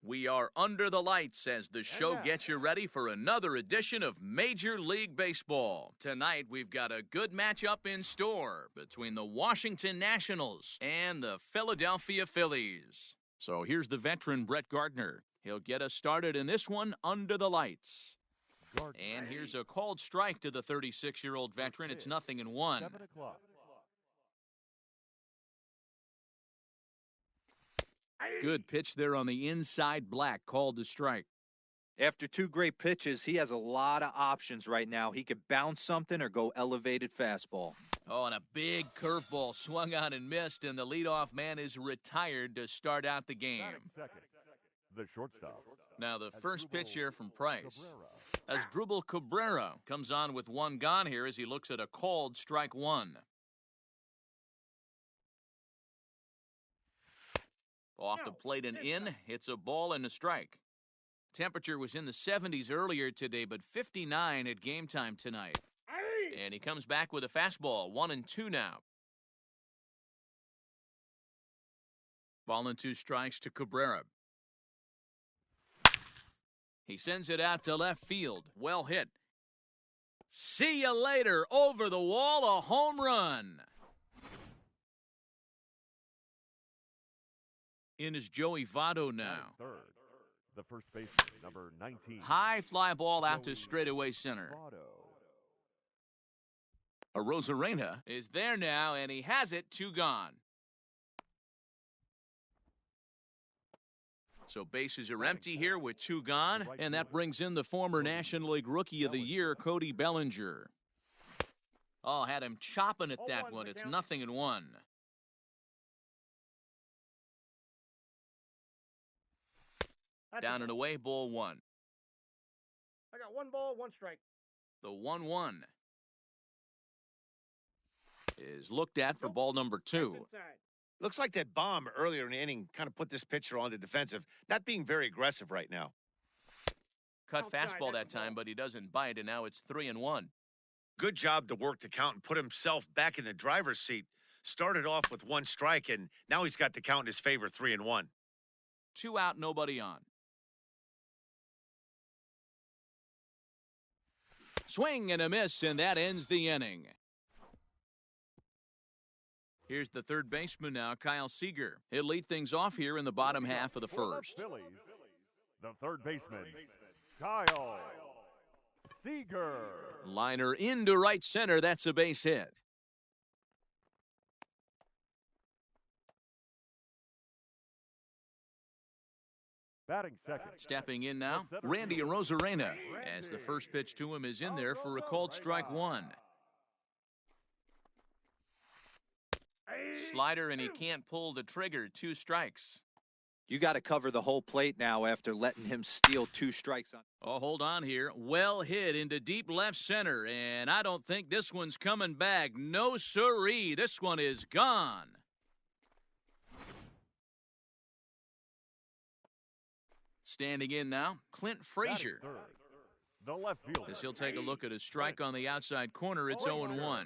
We are under the lights as the show gets you ready for another edition of Major League Baseball. Tonight, we've got a good matchup in store between the Washington Nationals and the Philadelphia Phillies. So here's the veteran Brett Gardner. He'll get us started in this one under the lights. And here's a called strike to the 36-year-old veteran. It's 0-1. Good pitch there on the inside black, called to strike. After two great pitches, he has a lot of options right now. He could bounce something or go elevated fastball. Oh, and a big curveball swung on and missed, and the leadoff man is retired to start out the game. The shortstop. Now the first pitch here from Price. As Drupal Cabrera comes on with one gone here as he looks at a called strike one. Off the plate and in, hits a ball and a strike. Temperature was in the 70s earlier today, but 59 at game time tonight. And he comes back with a fastball, 1-2 now. Ball and two strikes to Cabrera. He sends it out to left field. Well hit. See you later. Over the wall, a home run. In is Joey Votto now. Third, the first baseman, number 19. High fly ball out to straightaway center. A Rosarena is there now, and he has it, 2 gone. So bases are empty here with 2 gone, and that brings in the former National League Rookie of the Year, Cody Bellinger. Oh, had him chopping at that one. It's 0-1. Down and away, ball 1. I got 1 ball, 1 strike. The 1-1 is looked at for ball number 2. Looks like that bomb earlier in the inning kind of put this pitcher on the defensive, not being very aggressive right now. Cut fastball that time, but he doesn't bite, and now it's 3-1. Good job to work the count and put himself back in the driver's seat. Started off with 1 strike, and now he's got the count in his favor, 3-1. 2 out, nobody on. Swing and a miss, and that ends the inning. Here's the third baseman now, Kyle Seager. He'll lead things off here in the bottom half of the first. Phillies, the third baseman, Kyle Seager. Liner into right center. That's a base hit. Batting second. Stepping in now, Randy Rosarena, as the first pitch to him is in there for a called strike 1. Slider, and he can't pull the trigger. 2 strikes. You got to cover the whole plate now after letting him steal 2 strikes on. Oh, hold on here. Well hit into deep left center, and I don't think this one's coming back. No siree. This one is gone. Standing in now, Clint Frazier. The left fielder. As he'll take a look at a strike on the outside corner, it's 0-1.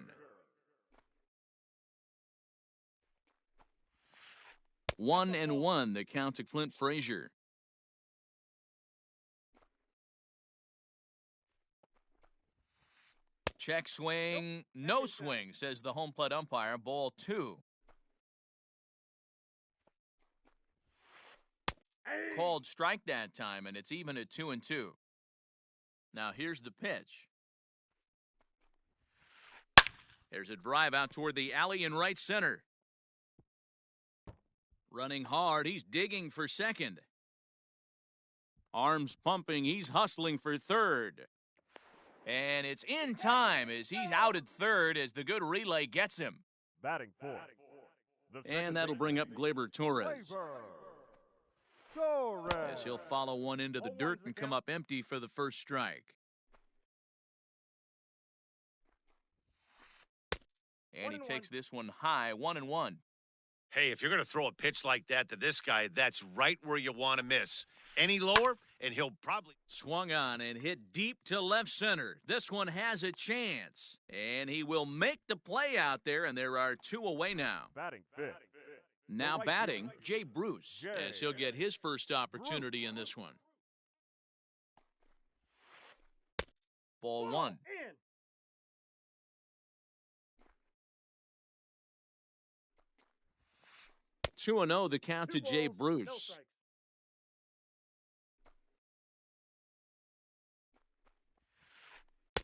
1-1, the count to Clint Frazier. Check swing, no swing, says the home plate umpire. Ball 2. Called strike that time, and it's even at 2-2. Now here's the pitch. There's a drive out toward the alley in right center. Running hard, he's digging for second. Arms pumping, he's hustling for third. And it's in time as he's out at third as the good relay gets him. Batting fourth. And that'll bring up Gleyber Torres. As he'll follow one into the dirt and come up empty for the first strike. And he takes this one high, 1-1. Hey, if you're going to throw a pitch like that to this guy, that's right where you want to miss. Any lower, and he'll probably... Swung on and hit deep to left center. This one has a chance. And he will make the play out there, and there are 2 away now. Batting fifth. Now batting, Jay Bruce, as he'll get his first opportunity in this one. Ball one. In. 2-0 the count to 2 Jay balls, no Bruce. strikes.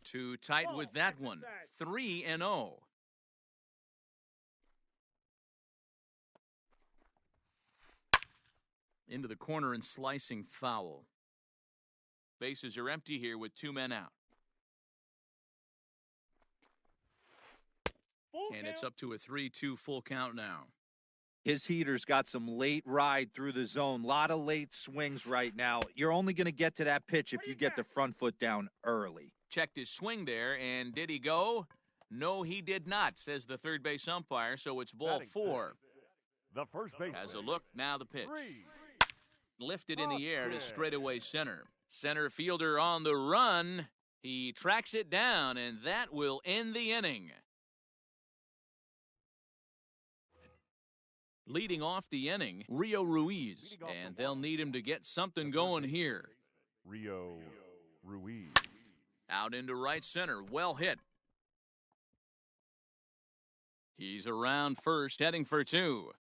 Too tight with that one. 3-0. Into the corner and slicing foul. Bases are empty here with 2 men out. And it's up to a 3-2 full count now. His heater's got some late ride through the zone. A lot of late swings right now. You're only going to get to that pitch if you get the front foot down early. Checked his swing there, and did he go? No, he did not, says the third base umpire, so it's ball 4. The first base Has a look, now the pitch. 3. Lifted in the air to straightaway center. Center fielder on the run. He tracks it down, and that will end the inning. Leading off the inning, Rio Ruiz, and they'll need him to get something going here. Rio Ruiz. Out into right center, well hit. He's around first, heading for 2.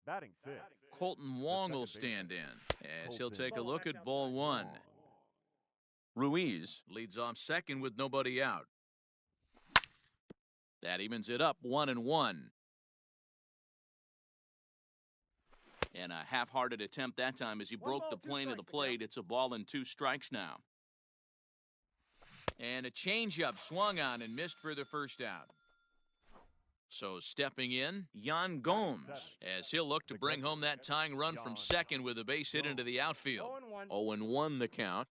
Batting 6. Colton Wong will stand in, as he'll take a look at ball 1. Ruiz leads off second with nobody out. That evens it up 1-1. And a half-hearted attempt that time as he broke the plane of the plate. It's a ball and 2 strikes now. And a changeup swung on and missed for the first out. So stepping in, Yan Gomes, as he'll look to bring home that tying run from second with a base hit into the outfield. 0-1 the count.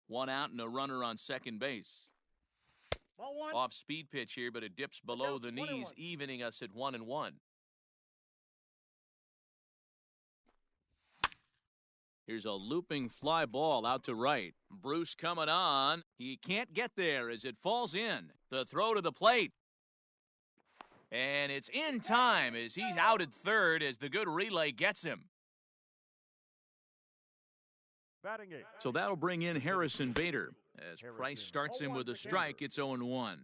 1 out and a runner on second base. Off-speed pitch here, but it dips below the knees, evening us at 1-1. Here's a looping fly ball out to right. Bruce coming on. He can't get there as it falls in. The throw to the plate. And it's in time as he's out at third as the good relay gets him. Batting 8. So that'll bring in Harrison Bader. As Price starts him with a strike, it's 0-1.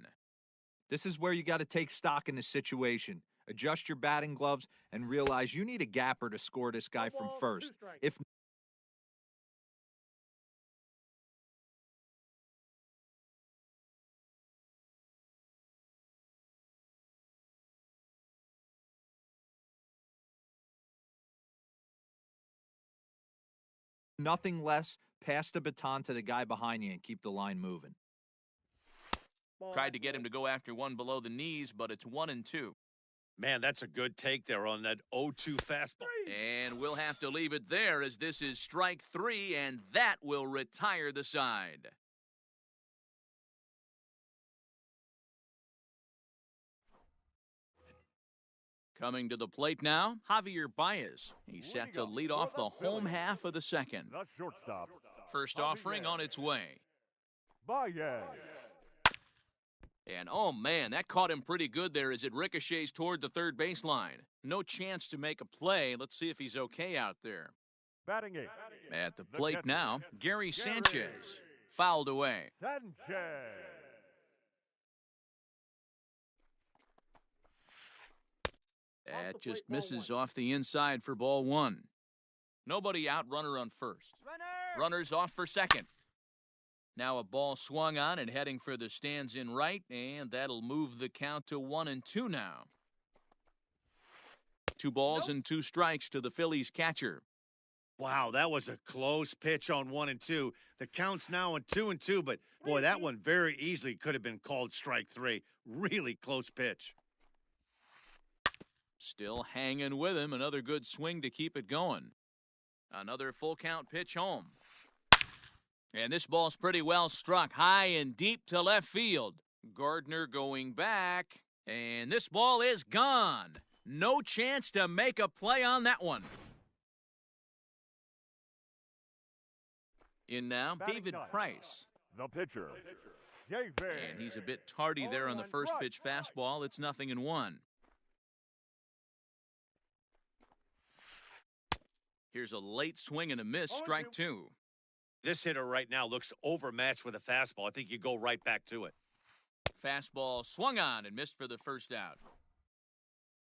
This is where you got to take stock in the situation. Adjust your batting gloves and realize you need a gapper to score this guy from first. If nothing less, pass the baton to the guy behind you and keep the line moving. Tried to get him to go after one below the knees, but it's 1-2. Man, that's a good take there on that 0-2 fastball. And we'll have to leave it there as this is strike 3, and that will retire the side. Coming to the plate now, Javier Baez. He's set to lead off the home half of the second. The shortstop. First offering on its way. Baez. And oh man, that caught him pretty good there as it ricochets toward the third baseline. No chance to make a play. Let's see if he's okay out there. Batting 8. At the plate now, Gary Sanchez. Fouled away. Sanchez. That just misses off the inside for ball 1. Nobody out, runner on first. Runners off for second. Now a ball swung on and heading for the stands in right, and that'll move the count to 1-2 now. 2 balls and 2 strikes to the Phillies catcher. Wow, that was a close pitch on 1-2. The count's now on 2-2, but boy, that one very easily could have been called strike 3. Really close pitch. Still hanging with him. Another good swing to keep it going. Another full count pitch home. And this ball's pretty well struck high and deep to left field. Gardner going back. And this ball is gone. No chance to make a play on that one. In now, David Price. The pitcher. David. And he's a bit tardy there on the first pitch fastball. It's 0-1. Here's a late swing and a miss, strike 2. This hitter right now looks overmatched with a fastball. I think you go right back to it. Fastball swung on and missed for the first out.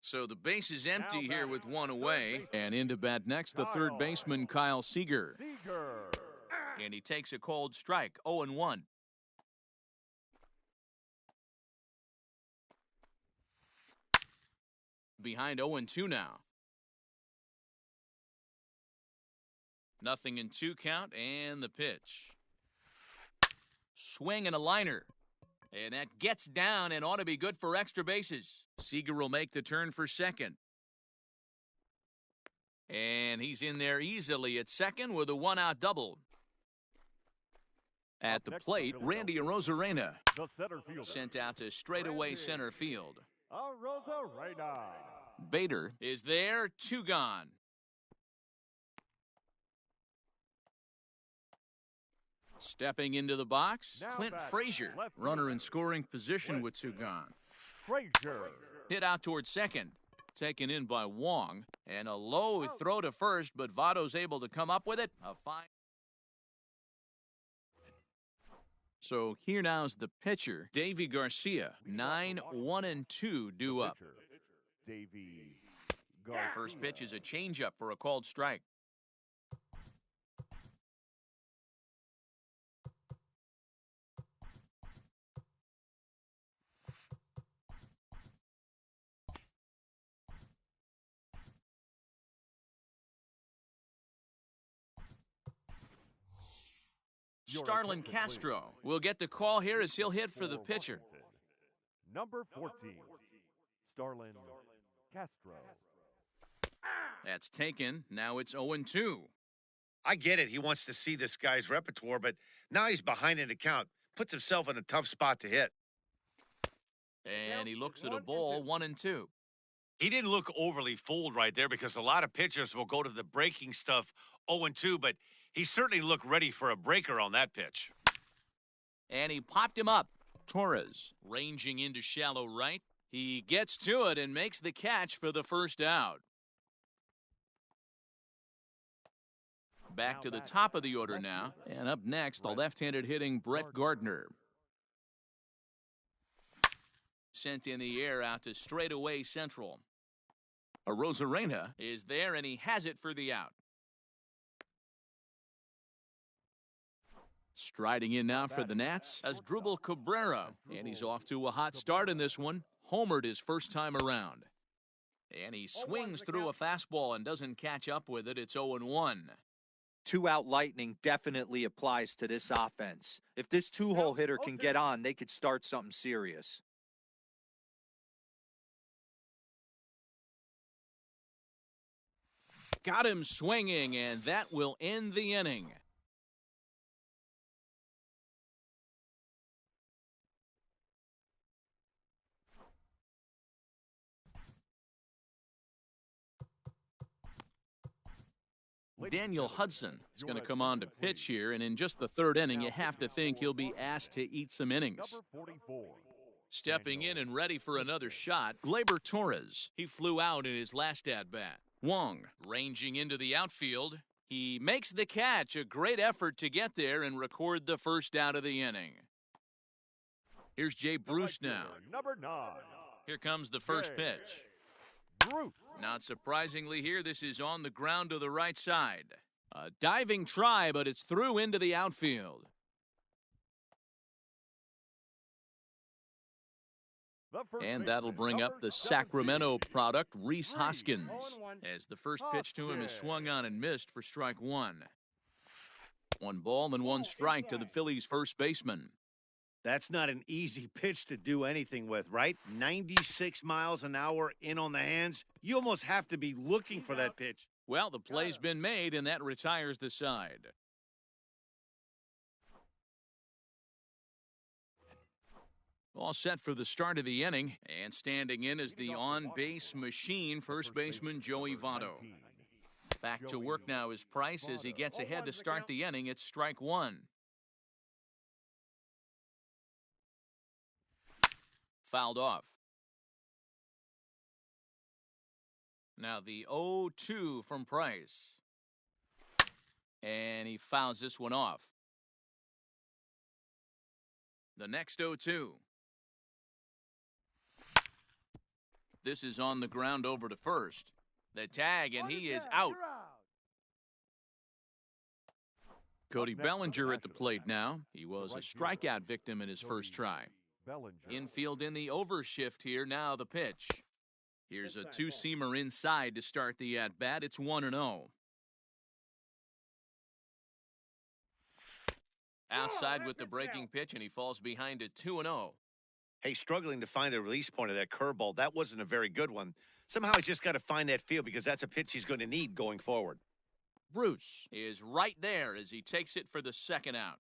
So the base is empty here with one away. And into bat next, the third baseman, Kyle Seager. And he takes a cold strike, 0-1. Behind 0-2 now. 0-2 count, and the pitch. Swing and a liner. And that gets down and ought to be good for extra bases. Seager will make the turn for second. And he's in there easily at second with a one-out double. At the plate, Randy Arozarena The center fielder. sent out to straightaway center field. Arozarena. Bader is there, 2 gone. Stepping into the box, Now Clint back, Frazier, left runner fielder. in scoring position with 2 gone. Frazier. Hit out towards second, taken in by Wong, and a low throw to first, but Votto's able to come up with it. A fine. So here now's the pitcher, Davy Garcia. 9-1-2 due up. Pitcher, Davy Garcia. First pitch is a changeup for a called strike. Starlin Castro will get the call here as he'll hit for the pitcher. Number 14, Starlin Castro. That's taken. Now it's 0-2. I get it. He wants to see this guy's repertoire, but now he's behind in the count. Puts himself in a tough spot to hit. And he looks at a ball, 1-2. He didn't look overly fooled right there because a lot of pitchers will go to the breaking stuff 0-2, but he certainly looked ready for a breaker on that pitch. And he popped him up. Torres ranging into shallow right. He gets to it and makes the catch for the first out. Back to the top of the order now. And up next, the left-handed hitting Brett Gardner. Sent in the air out to straightaway central. Arozarena is there, and he has it for the out. Striding in now for the Nats as Drupal Cabrera, and he's off to a hot start in this one. Homered his first time around. And he swings through a fastball and doesn't catch up with it. It's 0-1. 2-out lightning definitely applies to this offense. If this 2-hole hitter can get on, they could start something serious. Got him swinging, and that will end the inning. Daniel Hudson is going to come on to pitch here, and in just the third inning, you have to think he'll be asked to eat some innings. Number 44. Stepping in and ready for another shot, Gleyber Torres. He flew out in his last at-bat. Wong ranging into the outfield. He makes the catch, a great effort to get there and record the first out of the inning. Here's Jay Bruce now. Number 9. Here comes the first pitch. Bruce. Not surprisingly here, this is on the ground to the right side. A diving try, but it's through into the outfield. And that'll bring up the Sacramento product, Reese Hoskins, as the first pitch to him is swung on and missed for strike 1. 1 ball and 1 strike to the Phillies' first baseman. That's not an easy pitch to do anything with, right? 96 miles an hour in on the hands. You almost have to be looking for that pitch. Well, the play's been made, and that retires the side. All set for the start of the inning, and standing in is the on-base machine, first baseman Joey Votto. Back to work now is Price as he gets ahead to start the inning. It's strike 1. fouled off. Now the 0-2 from Price. And he fouls this one off. The next 0-2. This is on the ground over to first. The tag, and he is out. Cody Bellinger at the plate now. He was a strikeout victim in his first try. Infield in the overshift here. Now the pitch. Here's a two-seamer inside to start the at-bat. It's 1-0. Outside with the breaking pitch, and he falls behind it 2-0. Hey, struggling to find the release point of that curveball. That wasn't a very good one. Somehow he's just got to find that feel because that's a pitch he's going to need going forward. Bruce is right there as he takes it for the second out.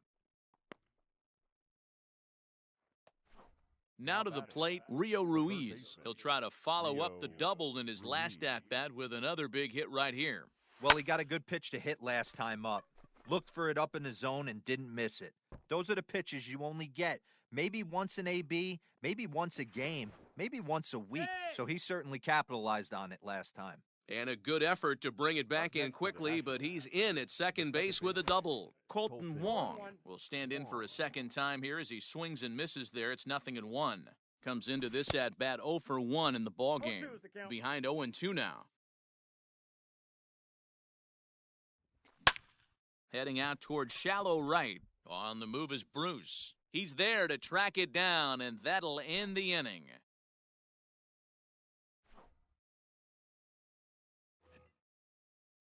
Now to the plate, Rio Ruiz. He'll try to follow up the double in his last at-bat with another big hit right here. Well, he got a good pitch to hit last time up. Looked for it up in the zone and didn't miss it. Those are the pitches you only get. Maybe once an AB, maybe once a game, maybe once a week. So he certainly capitalized on it last time. And a good effort to bring it back in quickly, but he's in at second base with a double. Colton Wong will stand in for a second time here as he swings and misses there. It's 0-1. Comes into this at-bat 0 for 1 in the ballgame. Behind 0-2 now. Heading out toward shallow right. On the move is Bruce. He's there to track it down, and that'll end the inning.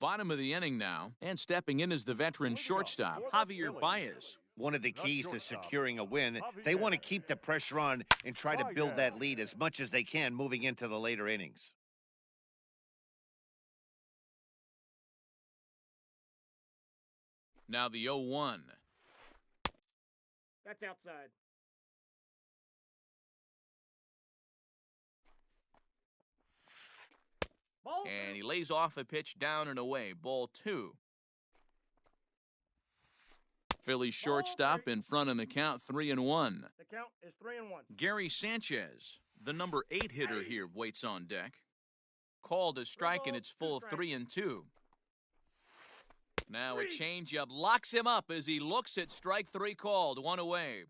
Bottom of the inning now, and stepping in is the veteran shortstop, Javier Baez. One of the keys to securing a win, they want to keep the pressure on and try to build that lead as much as they can moving into the later innings. Now the 0-1. That's outside. Ball And he lays off a pitch down and away. Ball 2. Philly shortstop in front in the count, 3-1. The count is 3-1. Gary Sanchez, the number 8 hitter here, waits on deck. Called a strike, and it's full 3-2. Now a changeup locks him up as he looks at strike 3 called. 1 away.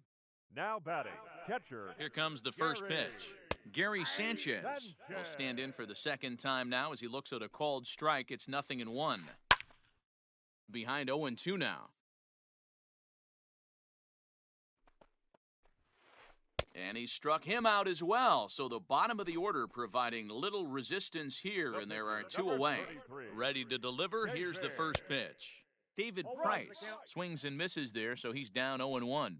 Now batting, catcher. Here comes the first pitch. Gary Sanchez will stand in for the second time now as he looks at a called strike. It's 0-1. Behind 0-2 now. And he struck him out as well. So the bottom of the order providing little resistance here, and there are 2 away. Ready to deliver, here's the first pitch. David Price swings and misses there, so he's down 0-1.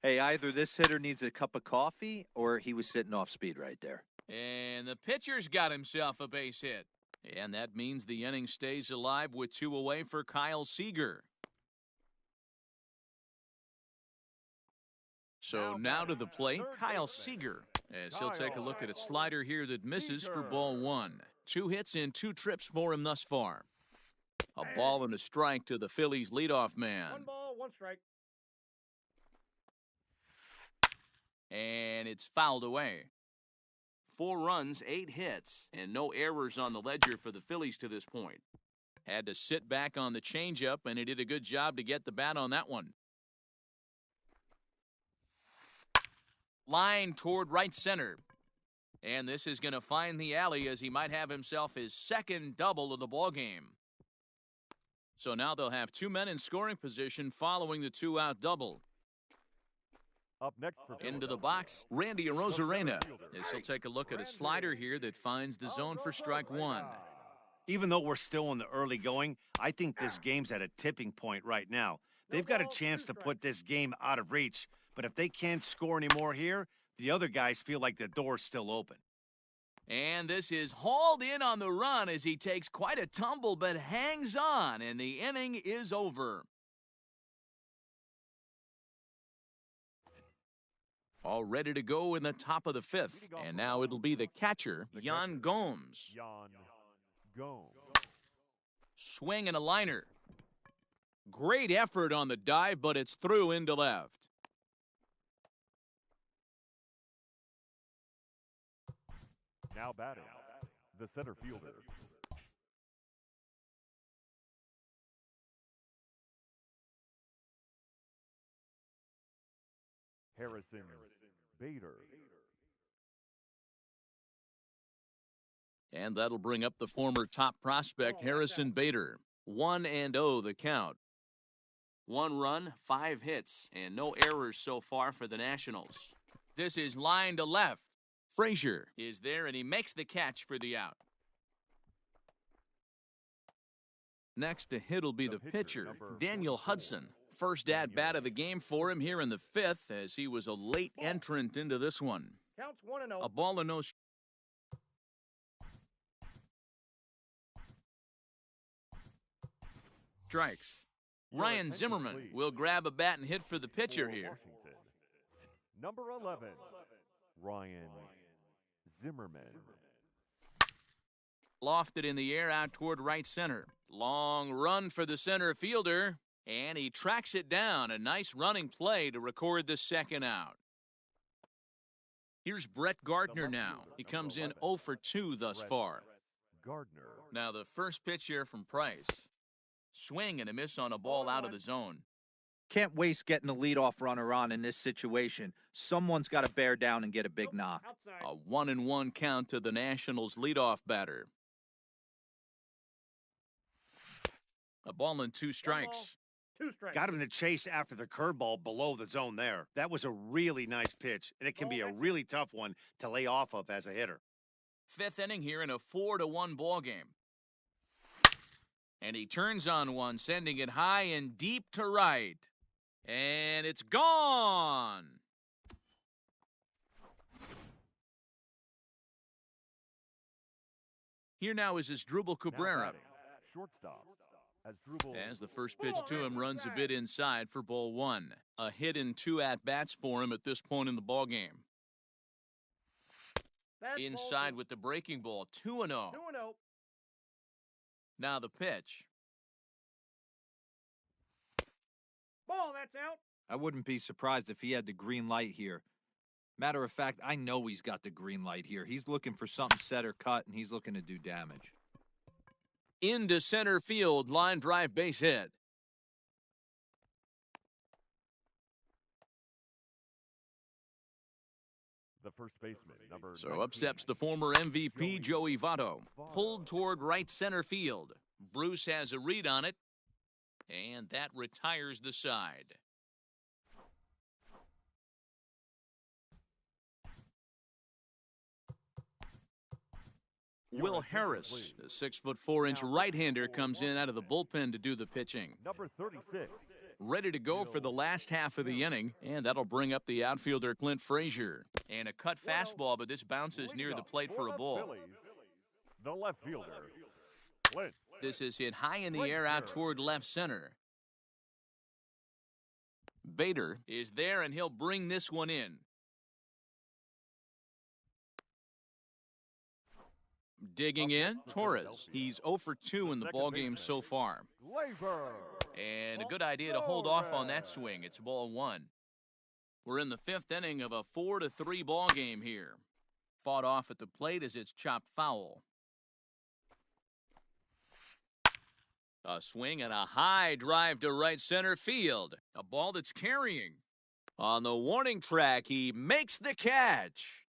Hey, either this hitter needs a cup of coffee or he was sitting off speed right there. And the pitcher's got himself a base hit. And that means the inning stays alive with 2 away for Kyle Seager. So now to the plate, Kyle Seager, as he'll take a look at a slider here that misses for ball 1. 2 hits and 2 trips for him thus far. A ball and a strike to the Phillies' leadoff man. 1 ball, 1 strike. And it's fouled away. 4 runs, 8 hits, and no errors on the ledger for the Phillies to this point. Had to sit back on the changeup, and he did a good job to get the bat on that one. Line toward right center. And this is going to find the alley as he might have himself his second double of the ballgame. So now they'll have 2 men in scoring position following the 2-out double. Up next for Into the box, Randy Arozarena, as he'll take a look at a slider here that finds the zone for strike 1. Even though we're still in the early going, I think this game's at a tipping point right now. They've got a chance to put this game out of reach, but if they can't score anymore here, the other guys feel like the door's still open. And this is hauled in on the run as he takes quite a tumble but hangs on, and the inning is over. All ready to go in the top of the 5th. And now it'll be the catcher, Yan Gomes. Swing and a liner. Great effort on the dive, but it's through into left. Now batting, the center fielder. Harrison Bader. And that'll bring up the former top prospect, Harrison Bader. 1-0 the count. 1 run, 5 hits, and no errors so far for the Nationals. This is line to left. Frazier is there, and he makes the catch for the out. Next to hit will be the pitcher, Daniel Hudson. First at-bat of the game for him here in the 5th, as he was a late entrant into this one. Counts 1-0. A ball and no strikes. Ryan Zimmerman will grab a bat and hit for the pitcher here. Number 11, Ryan Zimmerman. Lofted in the air out toward right center. Long run for the center fielder, and he tracks it down. A nice running play to record the second out. Here's Brett Gardner now. He comes in 0 for 2 thus far. Gardner. Now the first pitch here from Price. Swing and a miss on a ball out of the zone. Can't waste getting a leadoff runner on in this situation. Someone's got to bear down and get a big knock. A 1-1 count to the Nationals' leadoff batter. A ball and 2 strikes. 2 strikes. Got him to chase after the curveball below the zone there. That was a really nice pitch, and it can be a really tough one to lay off of as a hitter. 5th inning here in a 4-1 ball game. And he turns on one, sending it high and deep to right. And it's gone. Here now is Asdrubal Cabrera. Shortstop. As the first pitch to him runs a bit inside for ball 1. A hit and 2 at-bats for him at this point in the ball game. Inside with the breaking ball, 2-0. 2-0. Now the pitch. Ball, that's out. I wouldn't be surprised if he had the green light here. Matter of fact, I know he's got the green light here. He's looking for something set or cut, and he's looking to do damage. Into center field, line drive base hit. The first baseman, number So 19. up steps the former MVP, Joey Votto. Pulled toward right center field. Bruce has a read on it, and that retires the side. Will Harris, the 6'4" right-hander, comes in out of the bullpen to do the pitching. Number 36. Ready to go for the last half of the inning, and that'll bring up the outfielder Clint Frazier. And a cut fastball, but this bounces near the plate for a ball. The left fielder, Clint. This is hit high in the air out toward left center. Bader is there, and he'll bring this one in. Digging in, Torres. He's 0 for 2 in the ballgame so far. And a good idea to hold off on that swing. It's ball 1. We're in the 5th inning of a 4-3 ball game here. Fought off at the plate as it's chopped foul. A swing and a high drive to right center field. A ball that's carrying. On the warning track, he makes the catch.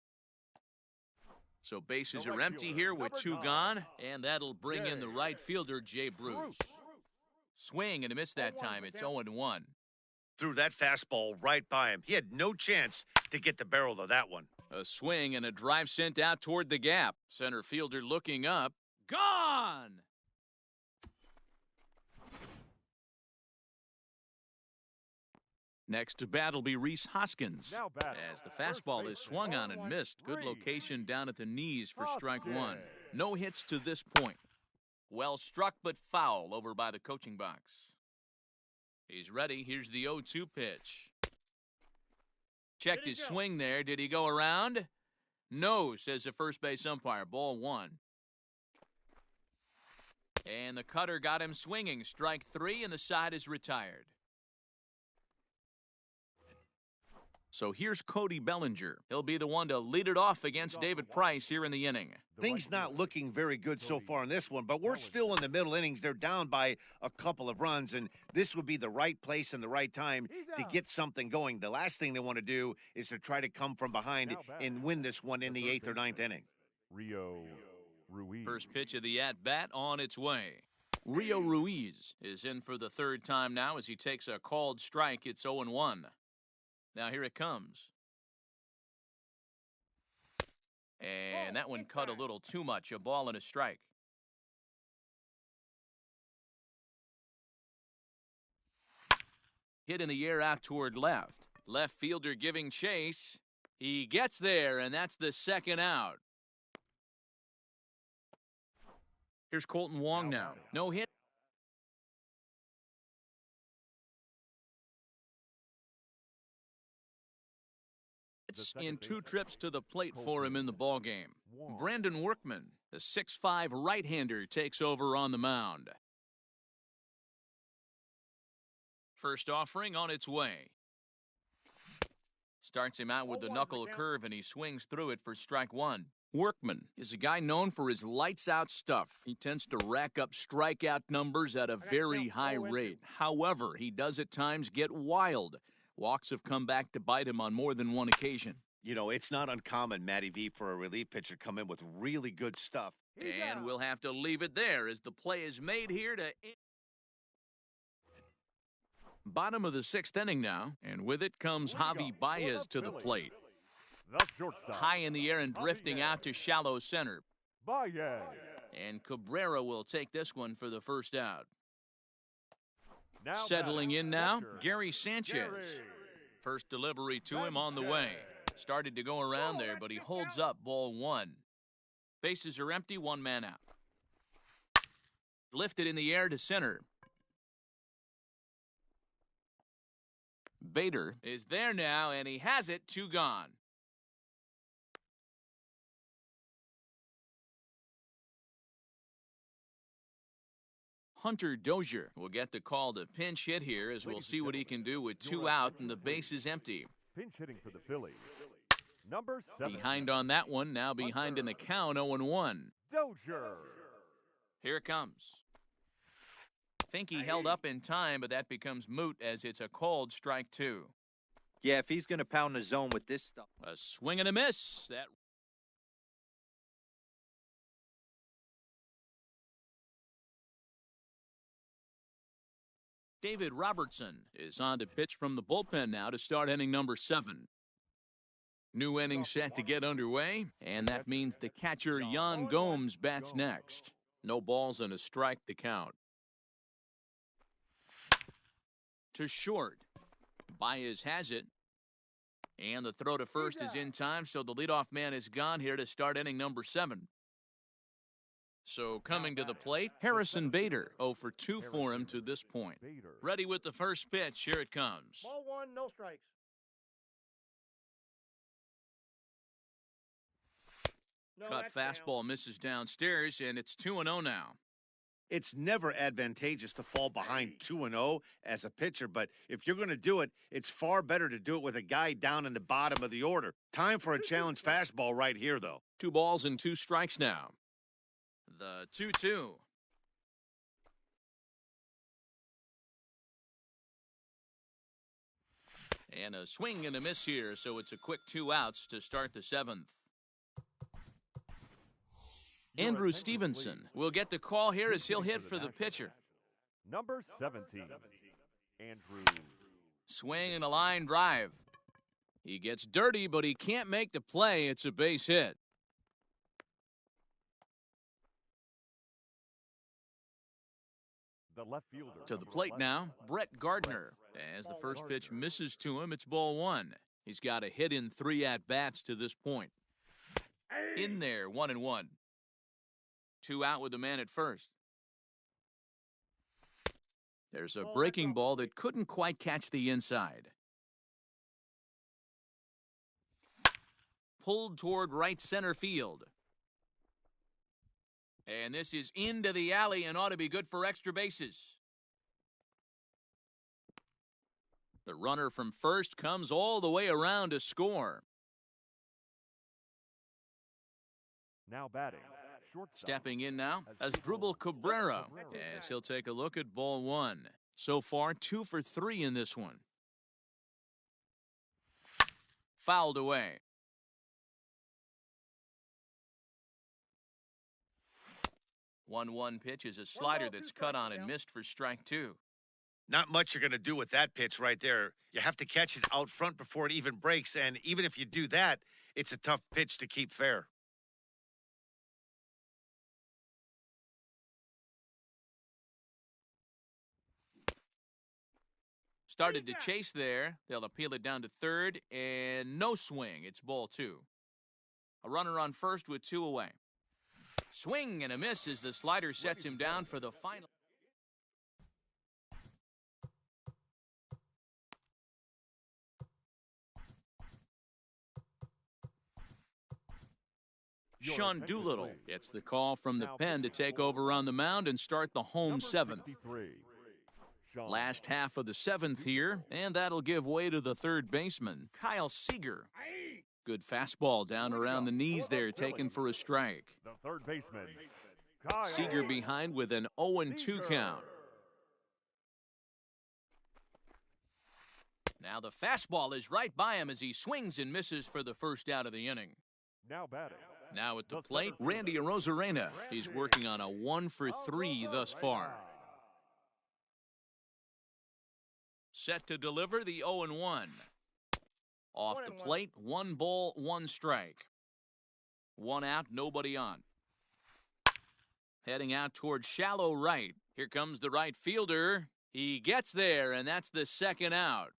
So bases are empty here with 2 gone, and that'll bring in the right fielder, Jay Bruce. Swing and a miss that time. It's 0-1. Threw that fastball right by him. He had no chance to get the barrel of that one. A swing and a drive sent out toward the gap. Center fielder looking up. Gone! Next to bat will be Rhys Hoskins. As the fastball is swung on and missed. Good location down at the knees for strike 1. No hits to this point. Well struck but foul over by the coaching box. He's ready. Here's the 0-2 pitch. Checked his swing there. Did he go around? No, says the first base umpire. Ball 1. And the cutter got him swinging. Strike 3, and the side is retired. So here's Cody Bellinger. He'll be the one to lead it off against David Price here in the inning. Things not looking very good so far in this one, but we're still in the middle innings. They're down by a couple of runs, and this would be the right place and the right time to get something going. The last thing they want to do is to try to come from behind and win this one in the 8th or 9th inning. Rio Ruiz. First pitch of the at-bat on its way. Rio Ruiz is in for the third time now as he takes a called strike. It's 0-1. Now here it comes. And that one cut a little too much. A ball and a strike. Hit in the air out toward left. Left fielder giving chase. He gets there, and that's the second out. Here's Colton Wong now. No hit. In 2 trips to the plate for him in the ballgame. Brandon Workman, the 6'5" right-hander, takes over on the mound. First offering on its way. Starts him out with the knuckle curve, and he swings through it for strike 1. Workman is a guy known for his lights-out stuff. He tends to rack up strikeout numbers at a very high rate. However, he does at times get wild. Walks have come back to bite him on more than one occasion. You know, it's not uncommon, Matty V, for a relief pitcher to come in with really good stuff. And we'll have to leave it there as the play is made here to... Bottom of the 6th inning now, and with it comes Javi Baez to the plate. The shortstop. High in the air and drifting out to shallow center. Baez. And Cabrera will take this one for the first out. Now Settling in now, catcher, Gary Sanchez. Gary. First delivery to him on the way. Started to go around there, but he holds up ball 1. Bases are empty, 1 man out. Lifted in the air to center. Bader is there now, and he has it, 2 gone. Hunter Dozier will get the call to pinch hit here as we'll see what he can do with 2 out and the base is empty. Pinch hitting for the Phillies. Number 7. Behind on that one, now behind in the count, 0-1. Dozier. Here it comes. Think he held up in time, but that becomes moot as it's a called strike 2. Yeah, if he's going to pound the zone with this stuff. A swing and a miss. That David Robertson is on to pitch from the bullpen now to start inning number 7. New inning set to get underway, and that means the catcher Yan Gomes bats next. No balls and a strike to count. To short. Baez has it. And the throw to first is in time, so the leadoff man is gone here to start inning number 7. So coming to the plate, Harrison Bader, 0 for 2 for him to this point. Ready with the first pitch, here it comes. Ball 1, no strikes. No, Cut that's fastball down. misses downstairs, and it's 2-0 now. It's never advantageous to fall behind 2-0 as a pitcher, but if you're going to do it, it's far better to do it with a guy down in the bottom of the order. Time for a challenge fastball right here, though. 2 balls and 2 strikes now. The 2-2. And a swing and a miss here, so it's a quick 2 outs to start the 7th. Andrew Stevenson will get the call here as he'll hit for the pitcher. Number 17. Andrew. Swing and a line drive. He gets dirty, but he can't make the play. It's a base hit. The left fielder. To the plate now, Brett Gardner. As the first pitch misses to him, it's ball 1. He's got a hit in 3 at-bats to this point. In there, 1-1. 2 out with the man at first. There's a breaking ball that couldn't quite catch the inside. Pulled toward right center field. And this is into the alley and ought to be good for extra bases. The runner from first comes all the way around to score. Now batting. Shortstop. Stepping in now as Dribble Cabrera, as he'll take a look at ball one. So far, 2 for 3 in this one. Fouled away. One pitch is a slider that's cut on and missed for strike 2. Not much you're going to do with that pitch right there. You have to catch it out front before it even breaks, and even if you do that, it's a tough pitch to keep fair. Started to chase there. They'll appeal it down to third, and no swing. It's ball 2. A runner on first with 2 away. Swing and a miss as the slider sets him down for the final. Sean Doolittle gets the call from the pen to take over on the mound and start the home 7th. Last half of the 7th here, and that'll give way to the third baseman, Kyle Seager. Good fastball down around the knees there, taken for a strike. The third baseman. Seager behind with an 0-2 count. Now the fastball is right by him as he swings and misses for the first out of the inning. Now batting. Now at the plate, Randy Arozarena. He's working on a 1 for 3 thus far. Set to deliver the 0-1. Off the plate, 1 ball, 1 strike. 1 out, nobody on. Heading out towards shallow right. Here comes the right fielder. He gets there, and that's the 2nd out.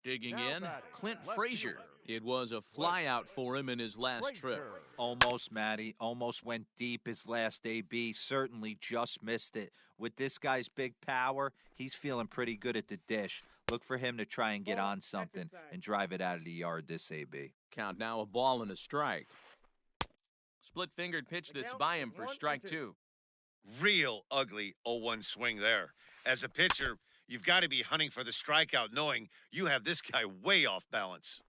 Digging in, Clint Frazier. It was a flyout for him in his last trip. Almost, Matty. Almost went deep his last AB. Certainly just missed it. With this guy's big power, he's feeling pretty good at the dish. Look for him to try and get on something and drive it out of the yard this AB. Count now, a ball and a strike. Split-fingered pitch that's by him for strike 2. Real ugly 0-1 swing there. As a pitcher, you've got to be hunting for the strikeout, knowing you have this guy way off balance.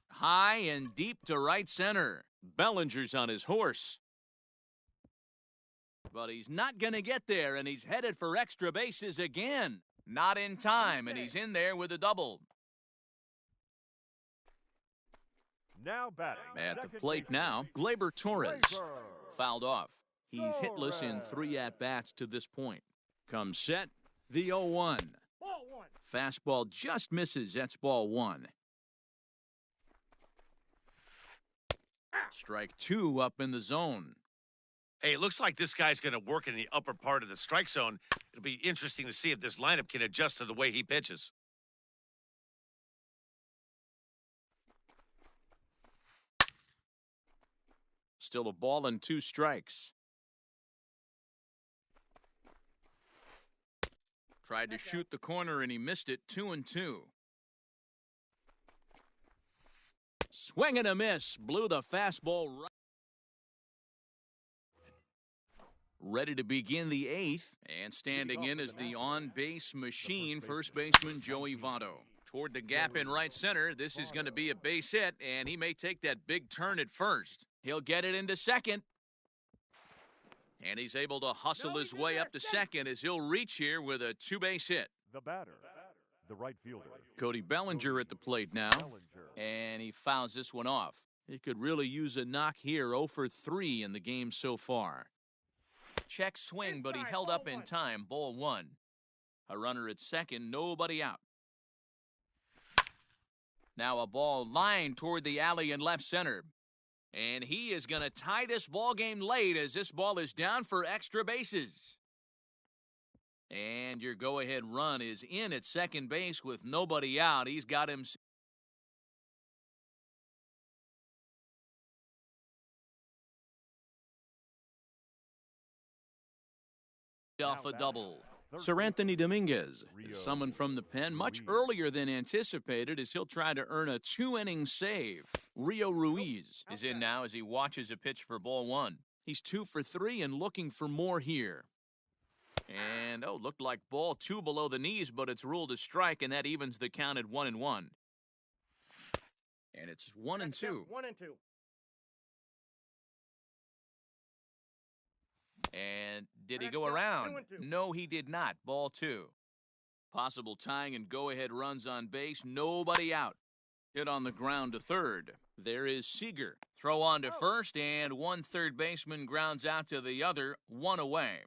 High and deep to right center. Bellinger's on his horse. But he's not going to get there, and he's headed for extra bases again. Not in time, and he's in there with a double. Now batting. At the plate now, Gleyber Torres. Fouled off. He's hitless in 3 at-bats to this point. Comes set, the 0-1. Fastball just misses. That's ball 1. Strike 2 up in the zone. Hey, it looks like this guy's going to work in the upper part of the strike zone. It'll be interesting to see if this lineup can adjust to the way he pitches. Still a ball and 2 strikes. Tried to shoot the corner and he missed it. 2-2. Swing and a miss. Blew the fastball right. Ready to begin the 8th. And standing in is the on-base machine, first baseman Joey Votto. Toward the gap in right center. This is going to be a base hit, and he may take that big turn at first. He'll get it into second. And he's able to hustle his way up to second as he'll reach here with a 2-base hit. The batter, the right fielder. Cody Bellinger at the plate now. And he fouls this one off. He could really use a knock here. 0 for 3 in the game so far. Check swing, but he held up in time. Ball 1. A runner at second, nobody out. Now a ball lined toward the alley in left center. And he is going to tie this ball game late as this ball is down for extra bases. And your go-ahead run is in at second base with nobody out. He's got him off a double. Sir Anthony Dominguez is summoned from the pen much earlier than anticipated as he'll try to earn a 2-inning save. Rio Ruiz is in now as he watches a pitch for ball 1. He's 2 for 3 and looking for more here. And, oh, looked like ball 2 below the knees, but it's ruled a strike, and that evens the count at 1-1. And it's 1-2. 1-2. And did he go around? No, he did not. Ball 2. Possible tying and go-ahead runs on base. Nobody out. Hit on the ground to third. There is Seager. Throw on to first, and one third baseman grounds out to the other, 1 away.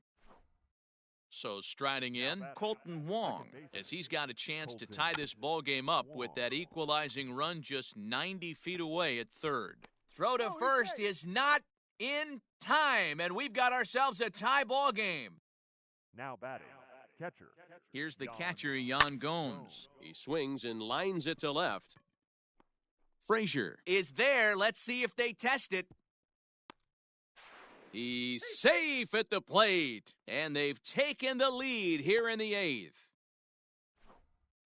So striding in, Colton Wong, as he's got a chance to tie this ball game up with that equalizing run just 90 feet away at third. Throw to first is not in time, and we've got ourselves a tie ball game. Now batting, catcher. Here's the catcher, Jan Gomes. He swings and lines it to left. Frazier is there. Let's see if they test it. He's safe at the plate, and they've taken the lead here in the 8th.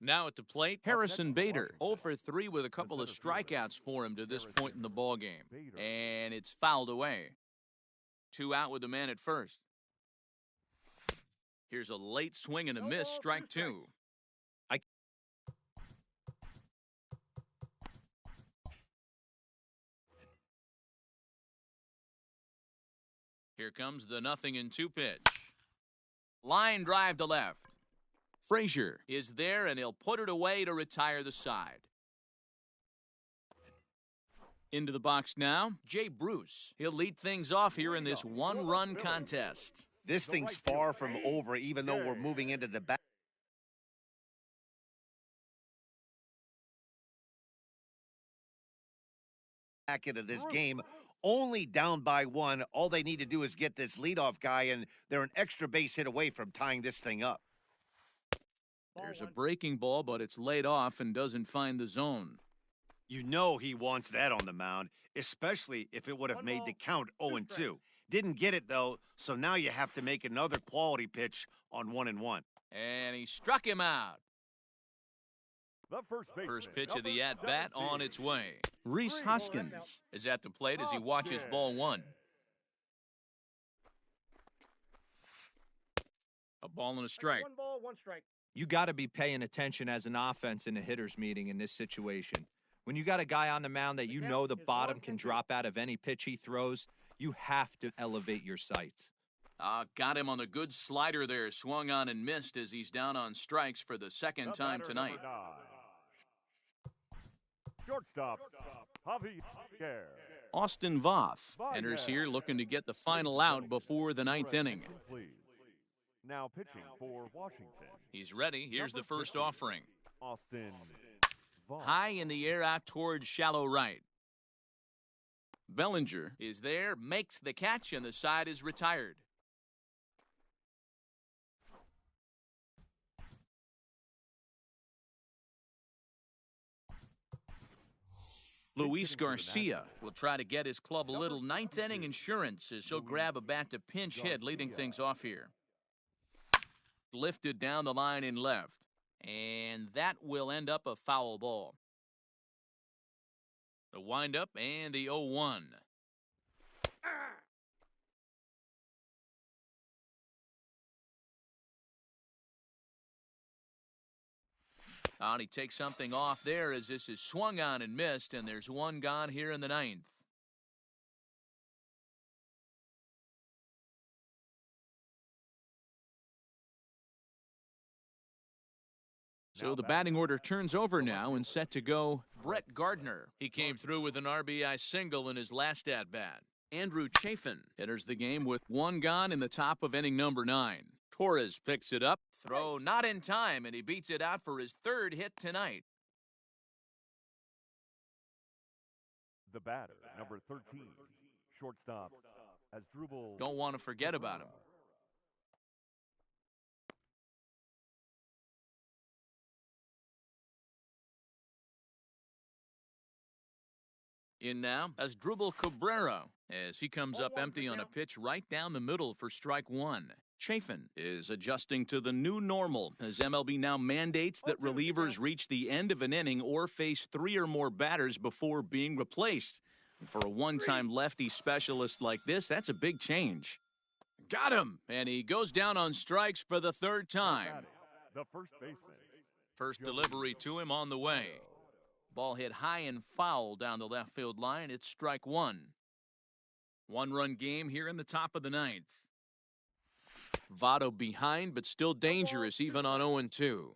Now at the plate, Harrison Bader, 0 for 3 with a couple of strikeouts for him to this point in the ballgame. And it's fouled away. 2 out with the man at first. Here's a late swing and a miss, strike 2. Here comes the 0-2 pitch. Line drive to left. Frazier is there, and he'll put it away to retire the side. Into the box now, Jay Bruce. He'll lead things off here in this one-run contest. This thing's far from over, even though we're moving into the back into this game. Only down by 1. All they need to do is get this leadoff guy, and they're an extra base hit away from tying this thing up. There's a breaking ball, but it's laid off and doesn't find the zone. You know he wants that on the mound, especially if it would have made the count 0-2. Didn't get it, though, so now you have to make another quality pitch on 1-1. And he struck him out. The First pitch of the at-bat on its way. Reese Hoskins is at the plate as he watches ball 1. A ball and a strike. 1 ball, 1 strike. You got to be paying attention as an offense in a hitter's meeting in this situation. When you got a guy on the mound that you know the bottom can drop out of any pitch he throws, you have to elevate your sights. Got him on the good slider there. Swung on and missed as he's down on strikes for the second time tonight. Shortstop, Javier. Austin Voth enters here looking to get the final out before the 9th inning. Please. Now pitching for Washington. He's ready. Here's the first offering. Austin Voth. High in the air out towards shallow right. Bellinger is there, makes the catch, and the side is retired. Luis Garcia will try to get his club a little 9th inning insurance as he'll grab a bat to pinch hit, leading things off here. Lifted down the line in left, and that will end up a foul ball. The windup and the 0-1. And he takes something off there as this is swung on and missed, and there's 1 gone here in the 9th. So the batting order turns over now and set to go Brett Gardner. He came through with an RBI single in his last at-bat. Andrew Chafin enters the game with 1 gone in the top of inning number 9. Torres picks it up. Throw not in time, and he beats it out for his 3rd hit tonight. The batter, number 13, shortstop, Asdrubal. Don't want to forget about him. In now, Asdrubal Cabrera, as he comes up empty on a pitch right down the middle for strike 1. Chafin is adjusting to the new normal as MLB now mandates that relievers reach the end of an inning or face 3 or more batters before being replaced. And for a one-time lefty specialist like this, that's a big change. Got him, and he goes down on strikes for the third time. The first baseman. First delivery to him on the way. Ball hit high and foul down the left field line. It's strike one. One-run game here in the top of the ninth. Votto behind, but still dangerous even on 0-2.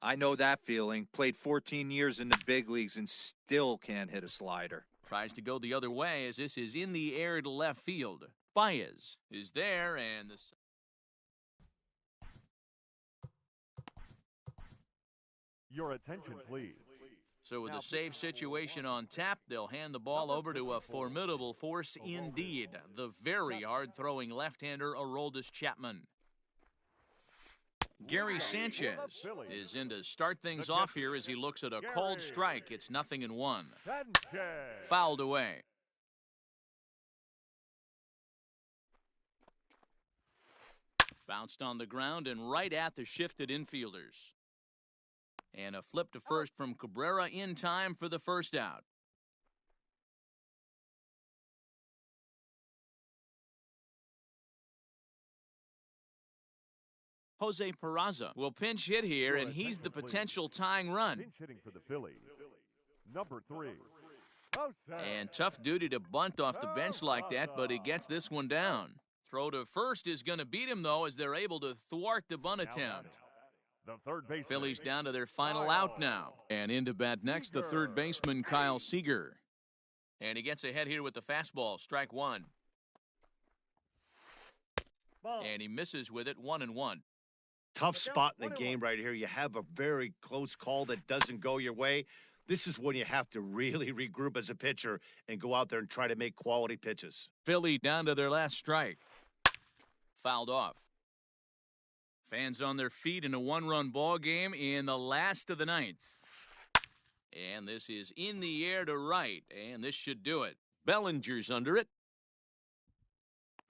I know that feeling. Played 14 years in the big leagues and still can't hit a slider. Tries to go the other way as this is in the air to left field. Baez is there, and the... Your attention, please. So with a save situation on tap, they'll hand the ball over to a formidable force indeed. The very hard-throwing left-hander Aroldis Chapman. Gary Sanchez is in to start things off here as he looks at a called strike. It's 0-1. Fouled away. Bounced on the ground and right at the shifted infielders. And a flip to first from Cabrera in time for the first out. Jose Peraza will pinch hit here, and he's the potential tying run. Pinch hitting for the Phillies. Number 3. And tough duty to bunt off the bench like that, but he gets this one down. Throw to first is going to beat him, though, as they're able to thwart the bunt attempt. The third baseman. Phillies down to their final out now. And into bat next, the third baseman, Kyle Seager. And he gets ahead here with the fastball, strike one. Ball. And he misses with it, 1-1. Tough spot in the game right here. You have a very close call that doesn't go your way. This is when you have to really regroup as a pitcher and go out there and try to make quality pitches. Philly down to their last strike. Fouled off. Fans on their feet in a one-run ball game in the last of the ninth. And this is in the air to right, and this should do it. Bellinger's under it.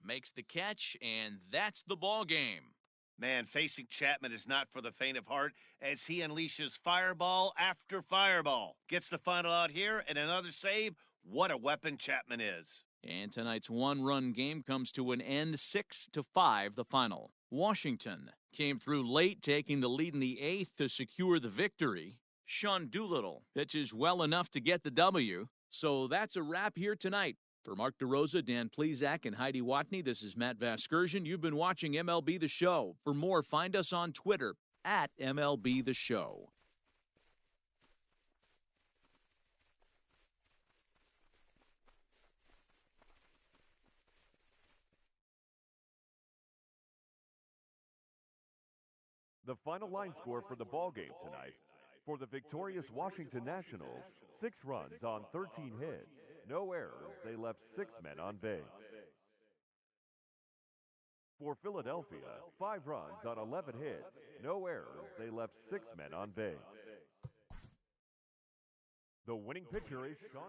Makes the catch, and that's the ball game. Man, facing Chapman is not for the faint of heart as he unleashes fireball after fireball. Gets the final out here and another save. What a weapon Chapman is. And tonight's one-run game comes to an end, 6-5 the final. Washington came through late, taking the lead in the eighth to secure the victory. Sean Doolittle pitches well enough to get the W. So that's a wrap here tonight. For Mark DeRosa, Dan Plezak, and Heidi Watney, this is Matt Vasgersian. You've been watching MLB The Show. For more, find us on Twitter at MLB The Show. The final line score for the ball game tonight. For the victorious Washington Nationals, 6 runs on 13 hits. No errors. They left 6 men on base. For Philadelphia, 5 runs on 11 hits. No errors. They left 6 men on base. The winning pitcher is Sean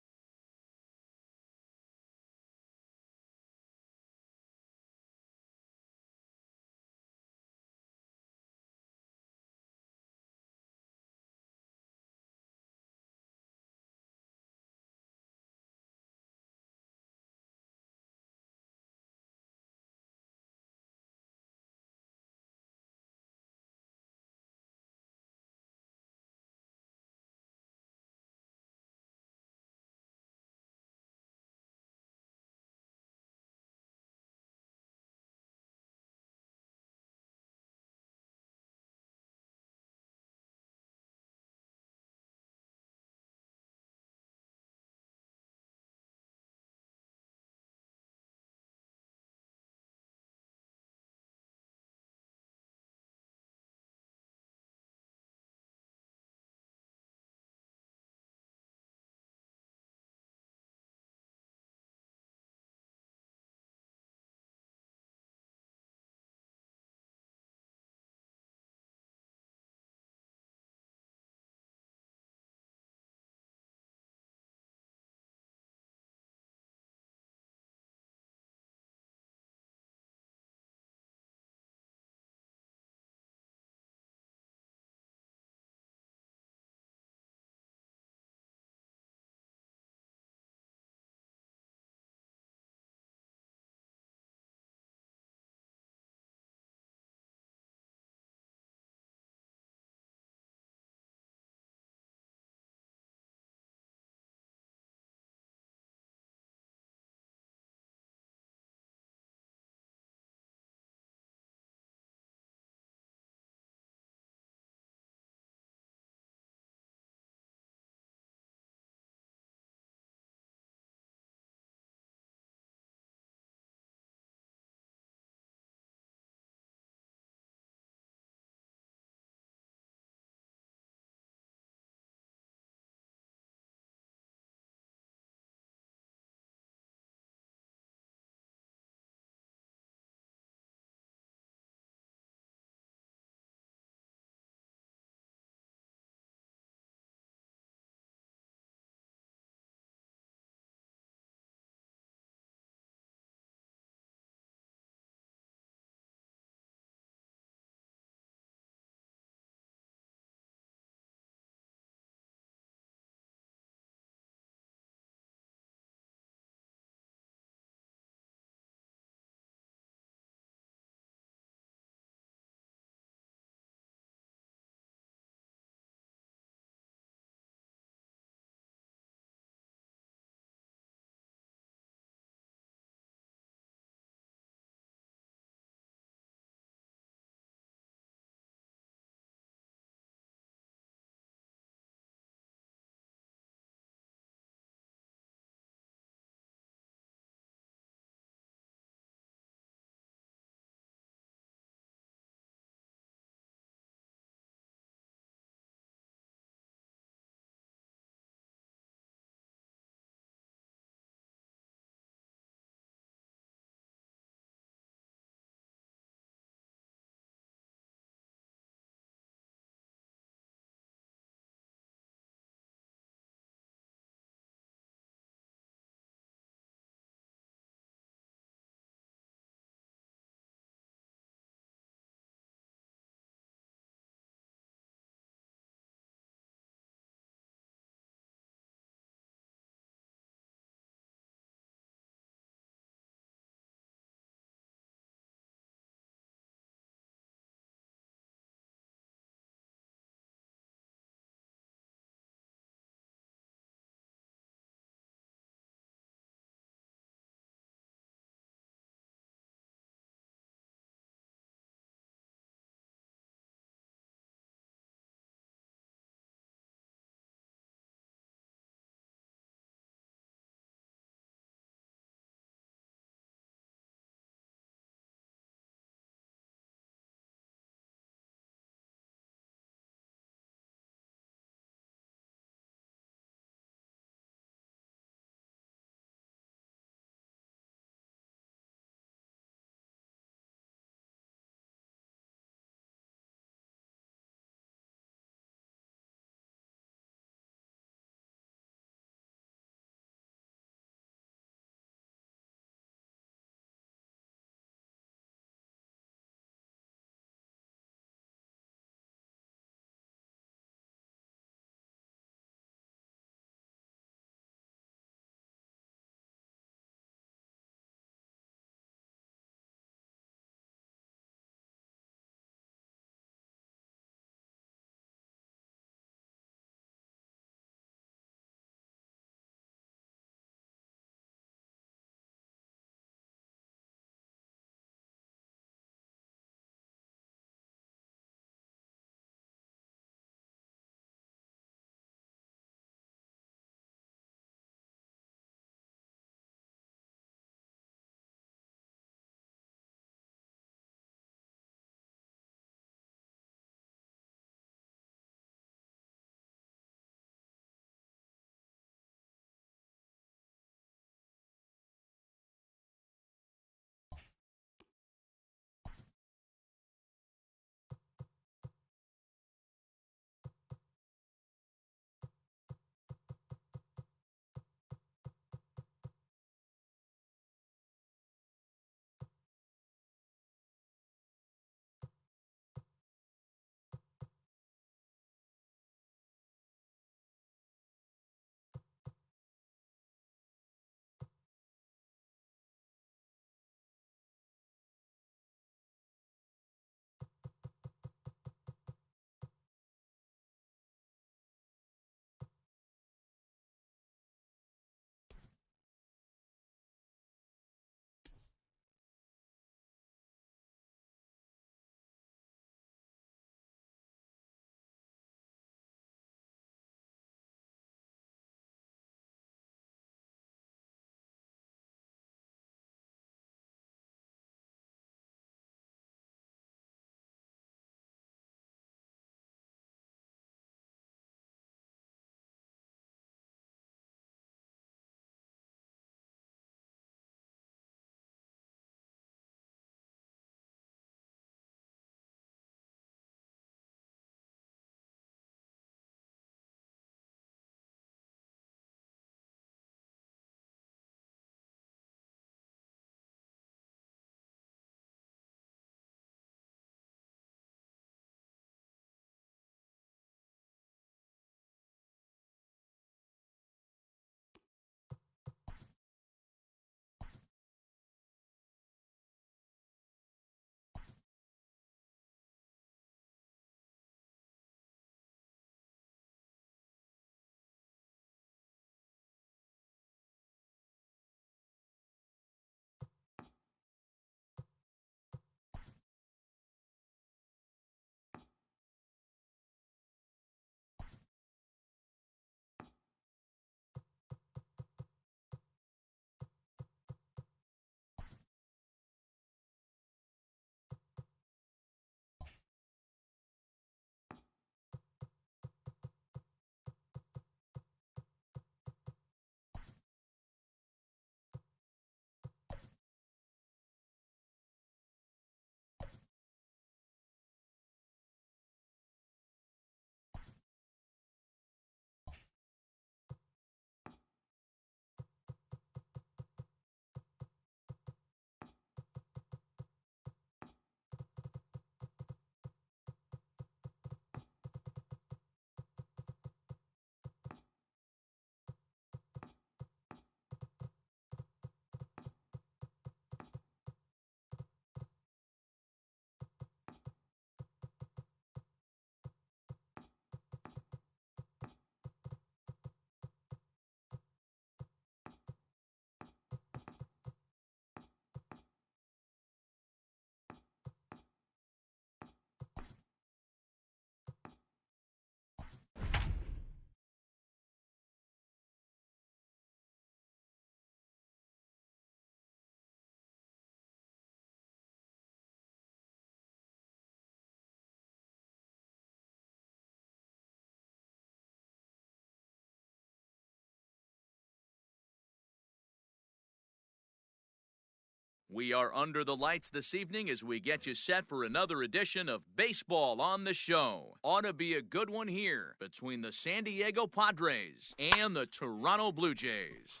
We are under the lights this evening as we get you set for another edition of Baseball on the Show. Ought to be a good one here between the San Diego Padres and the Toronto Blue Jays.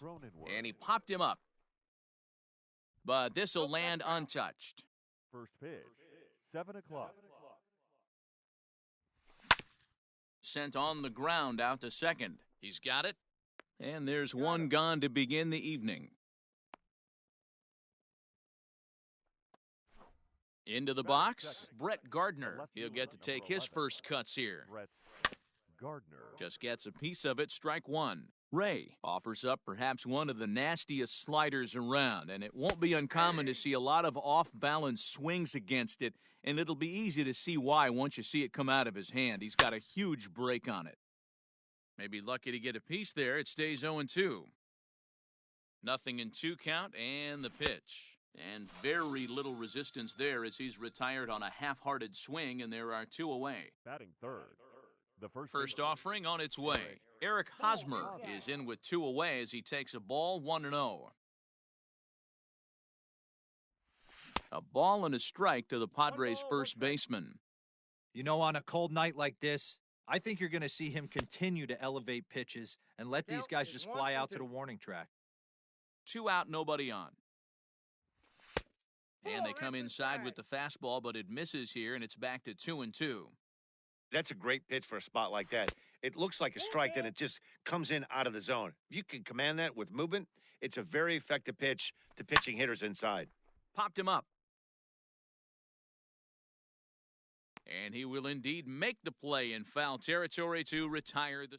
And he popped him up. But this will land untouched. First pitch, 7 o'clock. Sent on the ground out to second. He's got it. And there's one gone to begin the evening. Into the box, Brett Gardner. He'll get to take his first cuts here. Brett Gardner. Just gets a piece of it, strike one. Ray offers up perhaps one of the nastiest sliders around, and it won't be uncommon to see a lot of off-balance swings against it, and it'll be easy to see why once you see it come out of his hand. He's got a huge break on it. Maybe lucky to get a piece there. It stays 0-2. 0-2 count, and the pitch. And very little resistance there as he's retired on a half-hearted swing, and there are 2 away. Batting third. The first offering on its way. Eric Hosmer is in with 2 away as he takes a ball, 1-0. A ball and a strike to the Padres' first baseman. You know, on a cold night like this, I think you're going to see him continue to elevate pitches and let these guys just fly out to the warning track. 2 out, nobody on. And they come inside with the fastball, but it misses here, and it's back to 2-2. That's a great pitch for a spot like that. It looks like a strike, then it just comes in out of the zone. If you can command that with movement, it's a very effective pitch to pitching hitters inside. Popped him up. And he will indeed make the play in foul territory to retire the...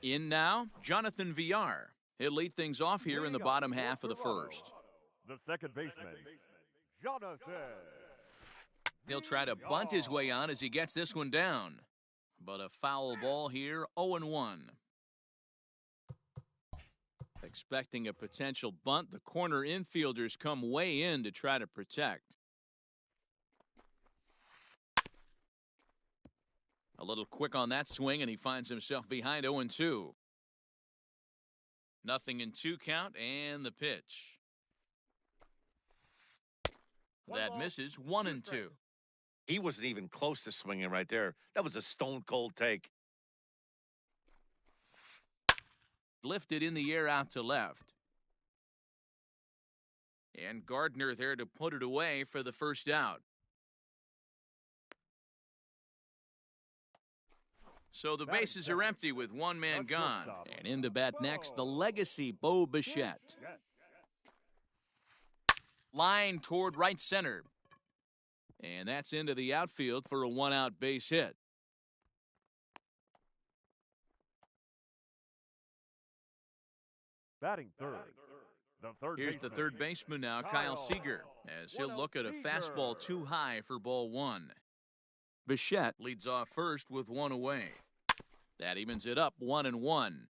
In now, Jonathan Villar. He'll lead things off here in the bottom half of the first. The second baseman, Jonathan. He'll try to bunt his way on as he gets this one down. But a foul ball here, 0-1. Expecting a potential bunt, the corner infielders come way in to try to protect. A little quick on that swing, and he finds himself behind 0-2. 0-2 count, and the pitch. That misses, 1-2. He wasn't even close to swinging right there. That was a stone-cold take. Lifted in the air out to left. And Gardner there to put it away for the first out. So the bases are empty with one man gone. And in to bat next, the legacy Bo Bichette. Line toward right center. And that's into the outfield for a 1-out base hit. Batting third. Here's the third baseman now, Kyle Seager, as he'll look at a fastball too high for ball 1. Bichette leads off first with 1 away. That evens it up, 1-1.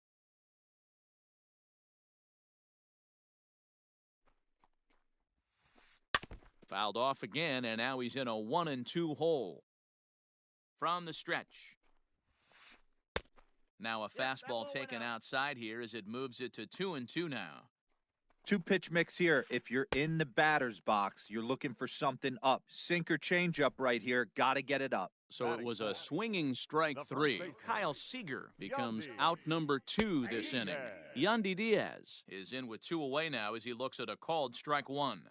Fouled off again, and now he's in a 1-2 hole. From the stretch. Now a fastball taken outside here as it moves it to 2-2 now. 2-pitch mix here. If you're in the batter's box, you're looking for something up. Sinker changeup right here. Got to get it up. So it was a swinging strike 3. Kyle Seager becomes out number 2 this inning. Yandy Diaz is in with 2 away now as he looks at a called strike 1.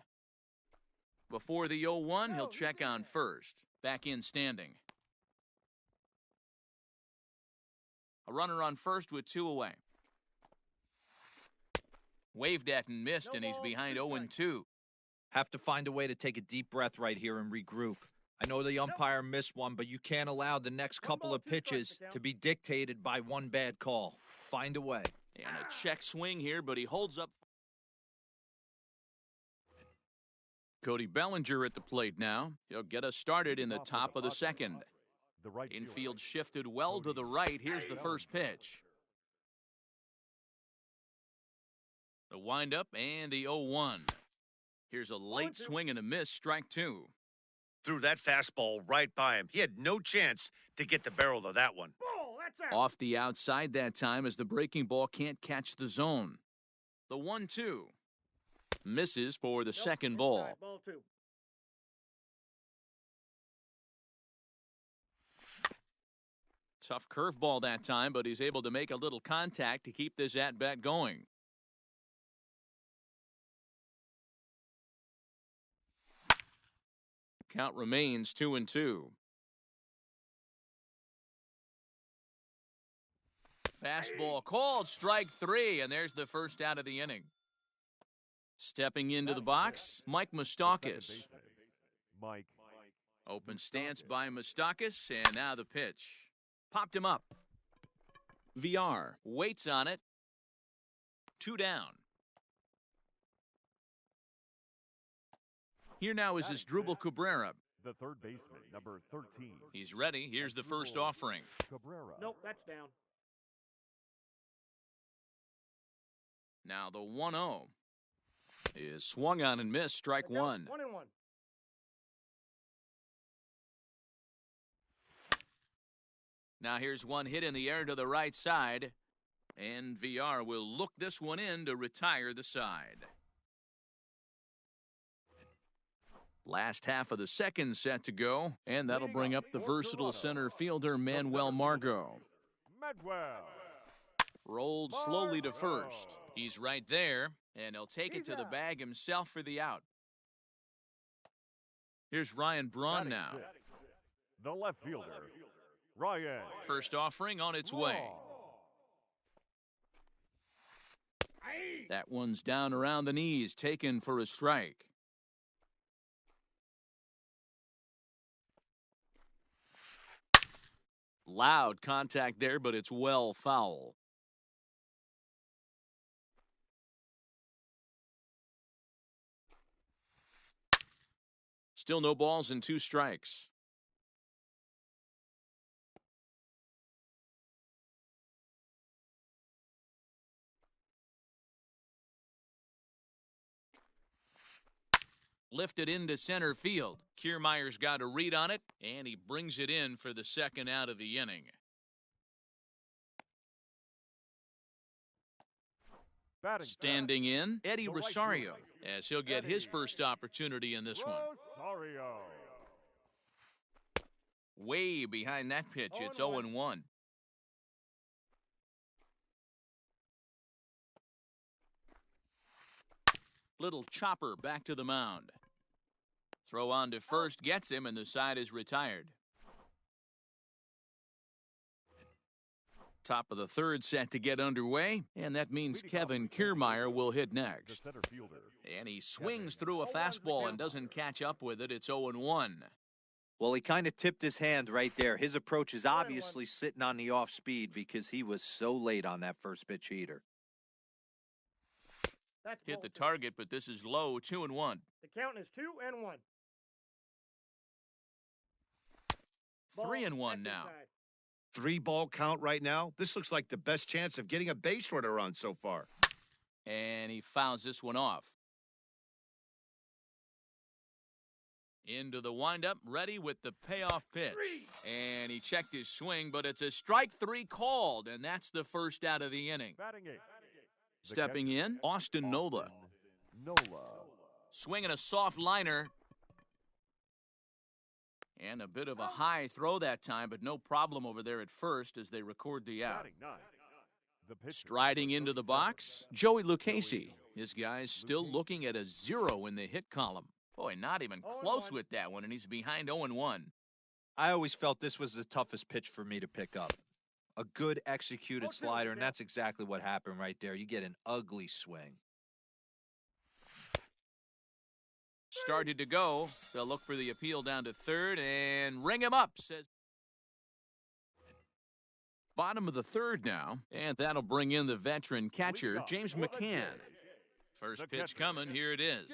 Before the 0-1, he'll check on first. Back in standing. A runner on first with 2 away. Waved at and missed, and he's behind 0-2. Have to find a way to take a deep breath right here and regroup. I know the umpire missed one, but you can't allow the next couple of pitches to be dictated by one bad call. Find a way. And a check swing here, but he holds up. Cody Bellinger at the plate now. He'll get us started in the top of the second. Infield shifted well to the right. Here's the first pitch. The windup and the 0-1. Here's a late swing and a miss, strike 2. Threw that fastball right by him. He had no chance to get the barrel of that one. Off the outside that time as the breaking ball can't catch the zone. The 1-2. Misses for the Nope, second inside. ball. Ball 2. Tough curveball that time, but he's able to make a little contact to keep this at-bat going. Count remains 2-2. Fastball called, strike 3, and there's the first out of the inning. Stepping into the box, Mike Moustakas. Mike. Open stance by Moustakas, and now the pitch. Popped him up. VR waits on it. 2 down. Here now is Asdrubal Cabrera. The third baseman, number 13. He's ready. Here's the first offering. Cabrera. Nope, that's down. Now the 1-0 is swung on and missed. Strike The count, 1. 1-1. Now here's one hit in the air to the right side. And VR will look this one in to retire the side. Last half of the second set to go, and that'll bring up the versatile center fielder Manuel Margot. Manuel. Rolled slowly to first. He's right there, and he'll take it to the bag himself for the out. Here's Ryan Braun now. The left fielder, Ryan. First offering on its way. That one's down around the knees, taken for a strike. Loud contact there, but it's well foul. Still no balls and 2 strikes. Lifted into center field. Kiermaier's got a read on it, and he brings it in for the second out of the inning. Standing in, Eddie Rosario, as he'll get his first opportunity in this one. Rosario. Way behind that pitch, it's 0-1. Little chopper back to the mound. Throw on to first gets him, and the side is retired. Top of the third set to get underway, and that means Kevin Kiermaier will hit next. And he swings through a fastball and doesn't catch up with it. It's 0-1. Well, he kind of tipped his hand right there. His approach is obviously sitting on the off speed because he was so late on that first pitch heater. That's Hit ball the 2. target, but this is low, 2-1. The count is 2-1. 3-1 now. 3-ball count right now. This looks like the best chance of getting a base runner on so far. And he fouls this one off. Into the windup, ready with the payoff pitch. And he checked his swing, but it's a strike 3 called, and that's the first out of the inning. Stepping in, Austin Nola. Swinging a soft liner. And a bit of a high throw that time, but no problem over there at first as they record the out. Striding into the box, Joey Lucchesi. His guy's still looking at a 0 in the hit column. Boy, not even close with that one, and he's behind 0-1. I always felt this was the toughest pitch for me to pick up. A good executed slider, and that's exactly what happened right there. You get an ugly swing. Started to go. They'll look for the appeal down to third and ring him up, says. Bottom of the third now, and that'll bring in the veteran catcher, James McCann. First pitch coming, here it is.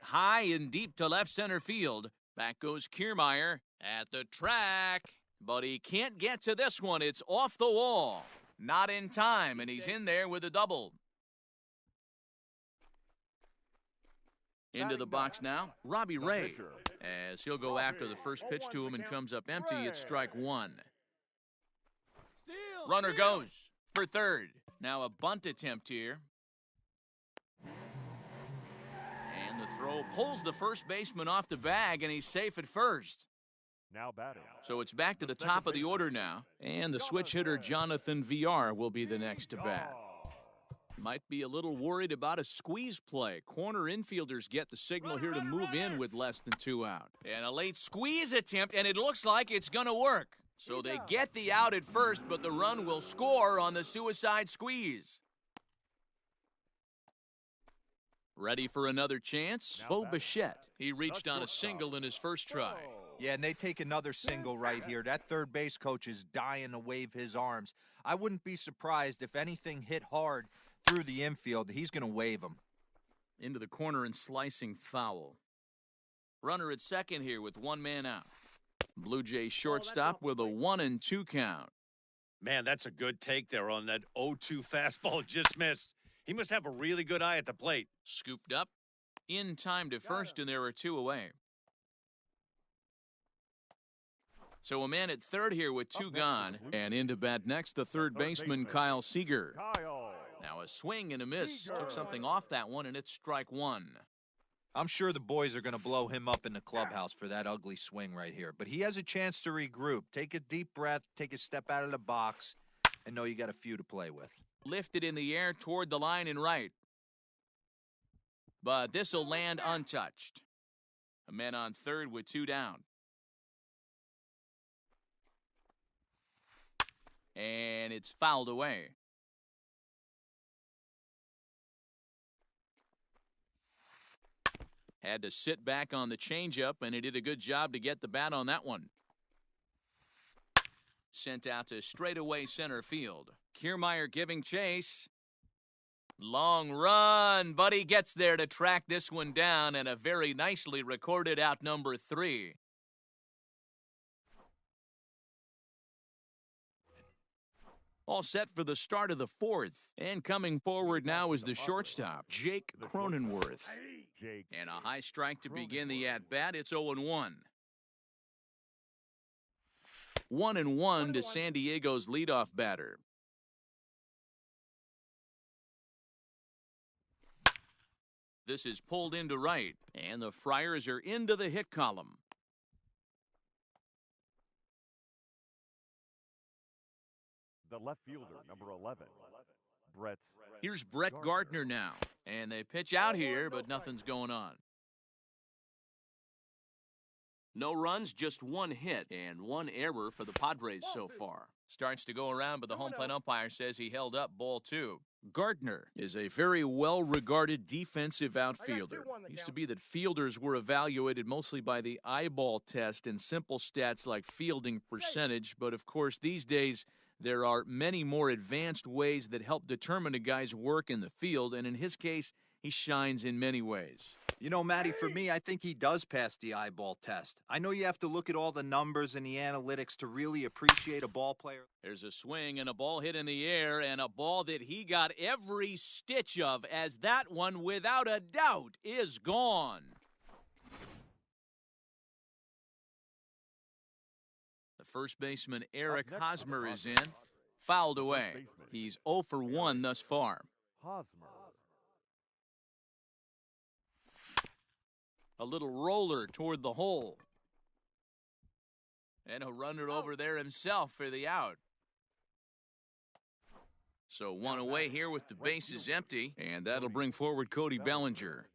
High and deep to left center field. Back goes Kiermaier at the track, but he can't get to this one. It's off the wall. Not in time, and he's in there with a double. Into the box now, Robbie Ray, as he'll go after the first pitch to him and comes up empty. It's strike 1. Runner goes for third. Now a bunt attempt here. And the throw pulls the first baseman off the bag, and he's safe at first. Now batting. So it's back to the top of the order now. And the switch hitter, Jonathan VR, will be the next to bat. Might be a little worried about a squeeze play. Corner infielders get the signal here to move in with less than 2 out. And a late squeeze attempt, and it looks like it's going to work. So they get the out at first, but the run will score on the suicide squeeze. Ready for another chance? Bo Bichette. He reached on a single in his first try. Yeah, and they take another single right here. That third base coach is dying to wave his arms. I wouldn't be surprised if anything hit hard through the infield. He's going to wave them. Into the corner and slicing foul. Runner at second here with 1 man out. Blue Jays shortstop with a 1-2 count. Man, that's a good take there on that 0-2 fastball just missed. He must have a really good eye at the plate. Scooped up. In time to first, and there are 2 away. So a man at third here with 2 gone. And into bat next, the third baseman, Kyle Seager. Now a swing and a miss. Took something off that one, and it's strike 1. I'm sure the boys are going to blow him up in the clubhouse for that ugly swing right here. But he has a chance to regroup. Take a deep breath, take a step out of the box, and know you got a few to play with. Lifted in the air toward the line and right. But this will land untouched. A man on third with 2 down. And it's fouled away. Had to sit back on the changeup, and he did a good job to get the bat on that one. Sent out to straightaway center field. Kiermaier giving chase. Long run, but he gets there to track this one down, and a very nicely recorded out number 3. All set for the start of the 4th. And coming forward now is the shortstop, Jake Cronenworth. And a high strike to begin the at-bat. It's 0-1. 1-1 to San Diego's leadoff batter. This is pulled into right, and the Friars are into the hit column. The left fielder, number 11, Brett. Here's Brett Gardner now, and they pitch out here, but nothing's going on. No runs, just 1 hit, and 1 error for the Padres so far. Starts to go around, but the home plate umpire says he held up ball 2. Gardner is a very well-regarded defensive outfielder. Used to be that fielders were evaluated mostly by the eyeball test and simple stats like fielding percentage, but of course these days there are many more advanced ways that help determine a guy's work in the field, and in his case, he shines in many ways. You know, Matty, for me, I think he does pass the eyeball test. I know you have to look at all the numbers and the analytics to really appreciate a ball player. There's a swing and a ball hit in the air, and a ball that he got every stitch of, as that one, without a doubt, is gone. The first baseman, Eric Hosmer, is in. Fouled away. He's 0 for 1 thus far. Hosmer. A little roller toward the hole. And he'll run it over there himself for the out. So 1 away here with the bases empty, and that'll bring forward Cody Bellinger.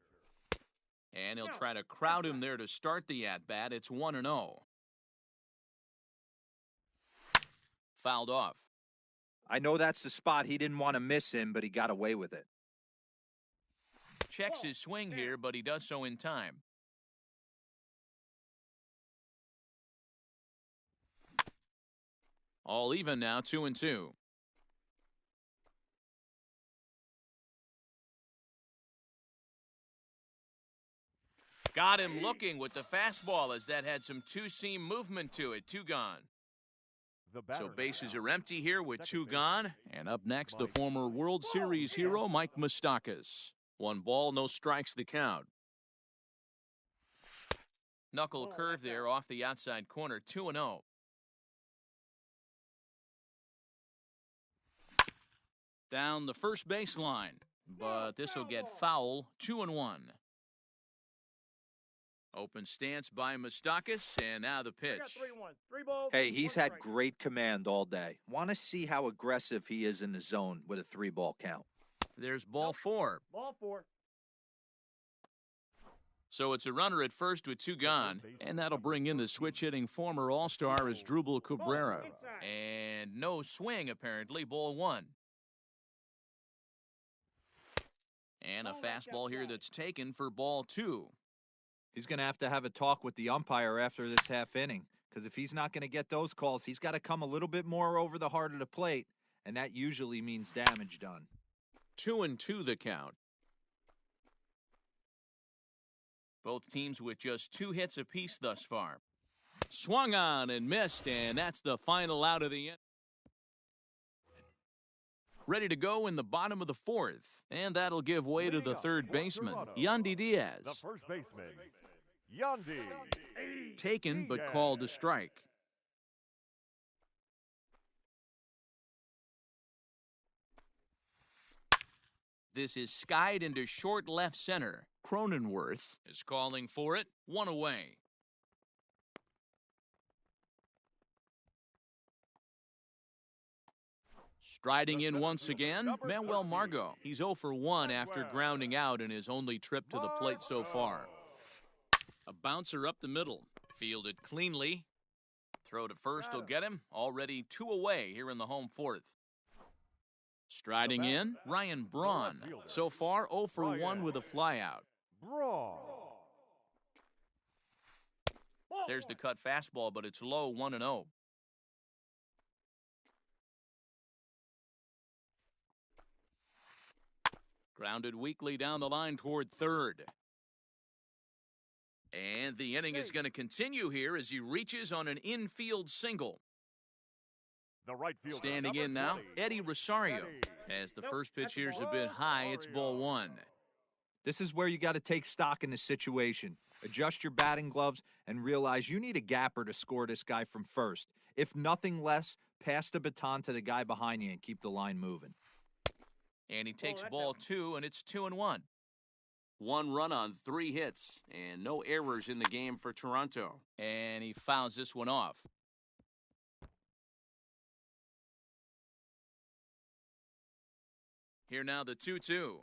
And he'll try to crowd him there to start the at-bat. It's 1-0. Fouled off. I know that's the spot he didn't want to miss him, but he got away with it. Checks his swing here, but he does so in time. All even now, 2-2. Got him looking with the fastball, as that had some two-seam movement to it. 2 gone. So bases are empty here with 2 gone. And up next, the former World Series hero, Mike Moustakas. 1 ball, no strikes the count. Knuckle curve there off the outside corner, 2-0. Down the first baseline, but this will get foul, 2-1. Open stance by Mustakis, and now the I got pitch. 3-1. 3 balls. Hey, he's 1 had strike. great command all day. Want to see how aggressive he is in the zone with a 3-ball count. There's ball 4. Ball 4. So it's a runner at first with 2 gone, and that'll bring in the switch-hitting former All-Star Asdrubal Cabrera. And no swing, apparently, ball 1. And a fastball here that's taken for ball 2. He's going to have a talk with the umpire after this half inning, because if he's not going to get those calls, he's got to come a little bit more over the heart of the plate, and that usually means damage done. 2-2 the count. Both teams with just 2 hits apiece thus far. Swung on and missed, and that's the final out of the inning. Ready to go in the bottom of the 4th, and that'll give way to the third baseman, Yandy The Diaz. first baseman, Yandy. Taken but called a strike. This is skied into short left center. Cronenworth is calling for it. 1 away. Striding in once again, Manuel Margot. He's 0 for 1 after grounding out in his only trip to the plate so far. A bouncer up the middle. Fielded cleanly. Throw to first will get him. Already 2 away here in the home 4th. Striding in, Ryan Braun. So far, 0 for 1 with a flyout. Braun. There's the cut fastball, but it's low, 1-0. Grounded weakly down the line toward third. And the inning is going to continue here as he reaches on an infield single. The right fielder, Standing number in now, 20, Eddie Rosario. Eddie. As the first pitch here's a bit high, it's ball 1. This is where you got to take stock in the situation. Adjust your batting gloves and realize you need a gapper to score this guy from first. If nothing less, pass the baton to the guy behind you and keep the line moving. And he takes ball 2, and it's 2-1. 1 run on 3 hits, and no errors in the game for Toronto. And he fouls this one off. Here now the 2-2.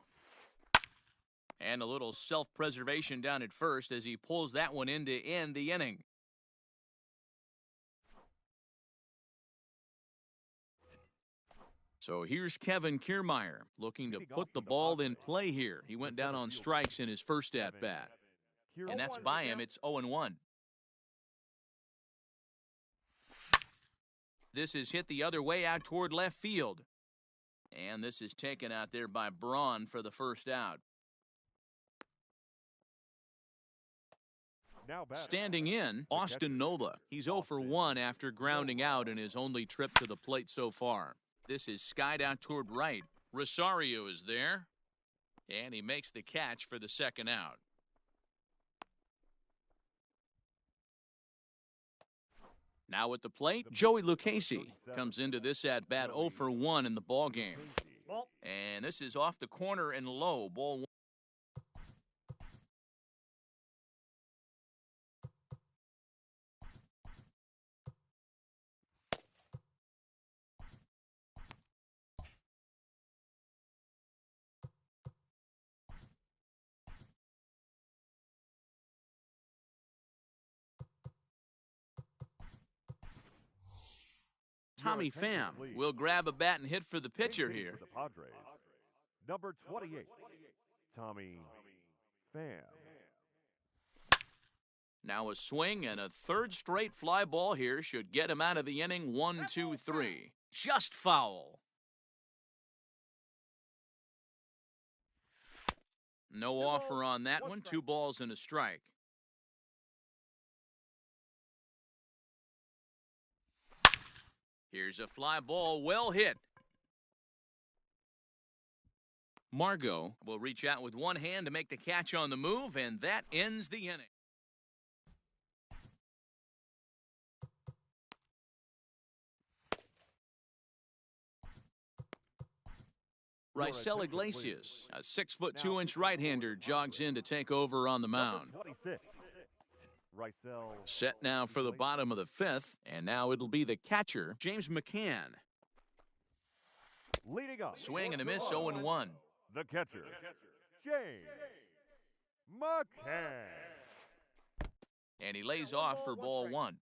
And a little self-preservation down at first as he pulls that one in to end the inning. So here's Kevin Kiermaier looking to put the ball in play here. He went down on strikes in his first at-bat. And that's by him. It's 0-1. This is hit the other way out toward left field. And this is taken out there by Braun for the first out. Standing in, Austin Nola. He's 0 for 1 after grounding out in his only trip to the plate so far. This is skied out toward right. Rosario is there. And he makes the catch for the second out. Now at the plate, Joey Lucchesi comes into this at-bat 0 for 1 in the ballgame. And this is off the corner and low, ball 1. Tommy Pham will grab a bat and hit for the pitcher here. For the Padres, number 28, Tommy Pham. Now a swing and a third straight fly ball here should get him out of the inning. 1-2-3. Just foul. No offer on that one. 2 balls and a strike. Here's a fly ball, well hit. Margot will reach out with one hand to make the catch on the move, and that ends the inning. Raisel Iglesias, a 6'2" right-hander, jogs in to take over on the mound. Number 26, Set now for the bottom of the fifth, and now it'll be the catcher, James McCann. Leading up. Swing and a miss, 0-1. The catcher, James McCann. And he lays off for ball one.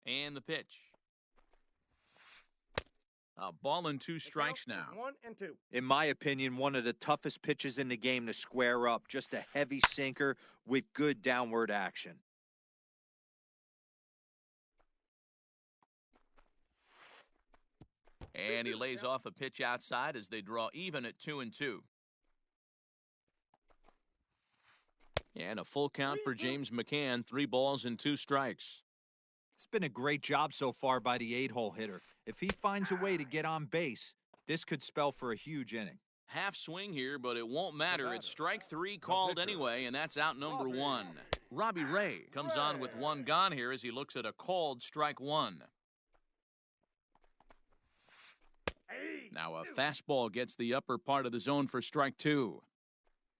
And the pitch. A ball and 2 strikes now. 1-2. In my opinion, one of the toughest pitches in the game to square up. Just a heavy sinker with good downward action. And he lays off a pitch outside as they draw even at 2-2. And a full count for James McCann, 3 balls and 2 strikes. It's been a great job so far by the 8-hole hitter. If he finds a way to get on base, this could spell for a huge inning. Half swing here, but it won't matter. It's strike 3 called anyway, and that's out number 1. Robbie Ray comes on with 1 gone here as he looks at a called strike 1. Now a fastball gets the upper part of the zone for strike 2.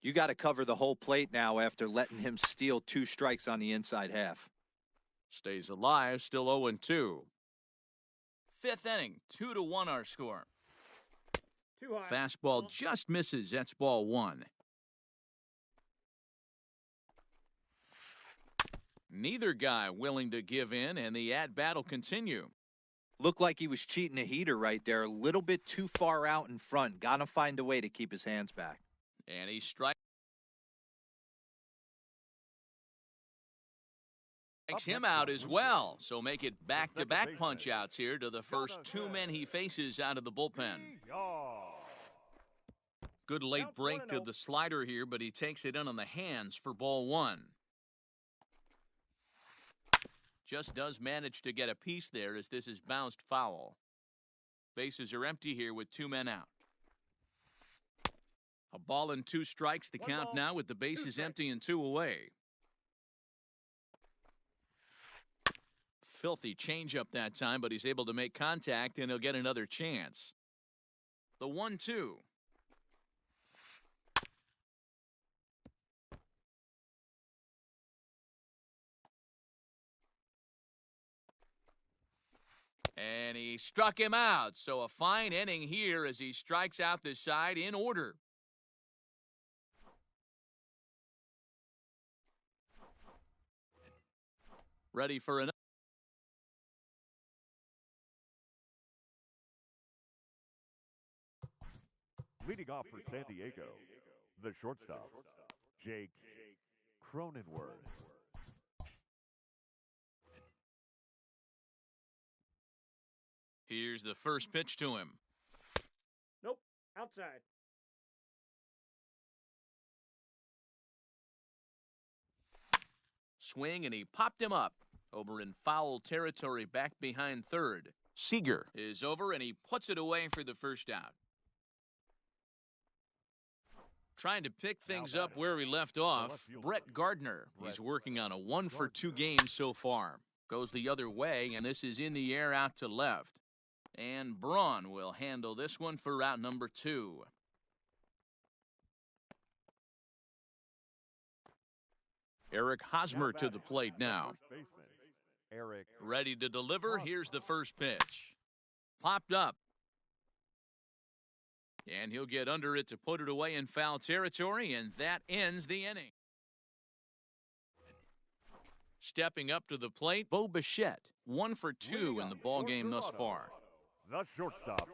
You got to cover the whole plate now after letting him steal 2 strikes on the inside half. Stays alive, still 0-2. Fifth inning, 2-1 our score. Too high. Fastball just misses. That's ball 1. Neither guy willing to give in, and the at-bat will continue. Looked like he was cheating a heater right there. A little bit too far out in front. Got to find a way to keep his hands back. And he strikes him out as well. So make it back-to-back punch-outs here to the first 2 men he faces out of the bullpen. Good late break to the slider here, but he takes it in on the hands for ball 1. Just does manage to get a piece there as this is bounced foul. Bases are empty here with 2 men out. A ball and 2 strikes, the count now with the bases empty and 2 away. Filthy changeup that time, but he's able to make contact and he'll get another chance. The 1-2. And he struck him out. So a fine inning here as he strikes out the side in order. Ready for another. Leading off for San Diego, the shortstop, Jake Cronenworth. Here's the first pitch to him. Nope. Outside. Swing, and he popped him up over in foul territory back behind third. Seager is over, and he puts it away for the first out. Trying to pick things up where we left off, Brett Gardner. He's working on a 1-for-2 game so far. Goes the other way, and this is in the air out to left. And Braun will handle this one for route number 2. Eric Hosmer to the plate now. Ready to deliver. Here's the first pitch. Popped up. And he'll get under it to put it away in foul territory, and that ends the inning. Stepping up to the plate, Bo Bichette. 1-for-2 in the ballgame thus far. The shortstop.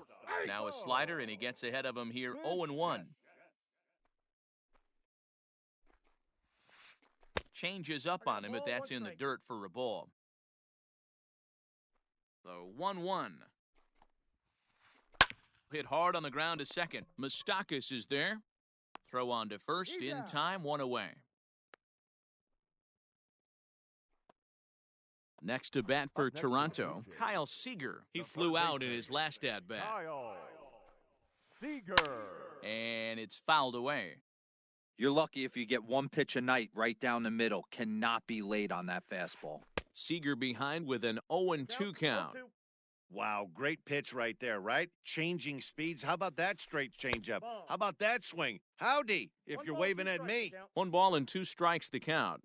Now a slider, and he gets ahead of him here, 0-1. Changes up on him, but that's in the dirt for a ball. The 1-1. Hit hard on the ground to second. Moustakas is there. Throw on to first in time, 1 away. Next to bat for Toronto, Kyle Seager. He flew out in his last at-bat. Kyle Seager. And it's fouled away. You're lucky if you get 1 pitch a night right down the middle. Cannot be late on that fastball. Seager behind with an 0-2 count. Wow, great pitch right there, right? Changing speeds. How about that straight changeup? How about that swing? Howdy, if you're waving at me. 1 ball and 2 strikes the count.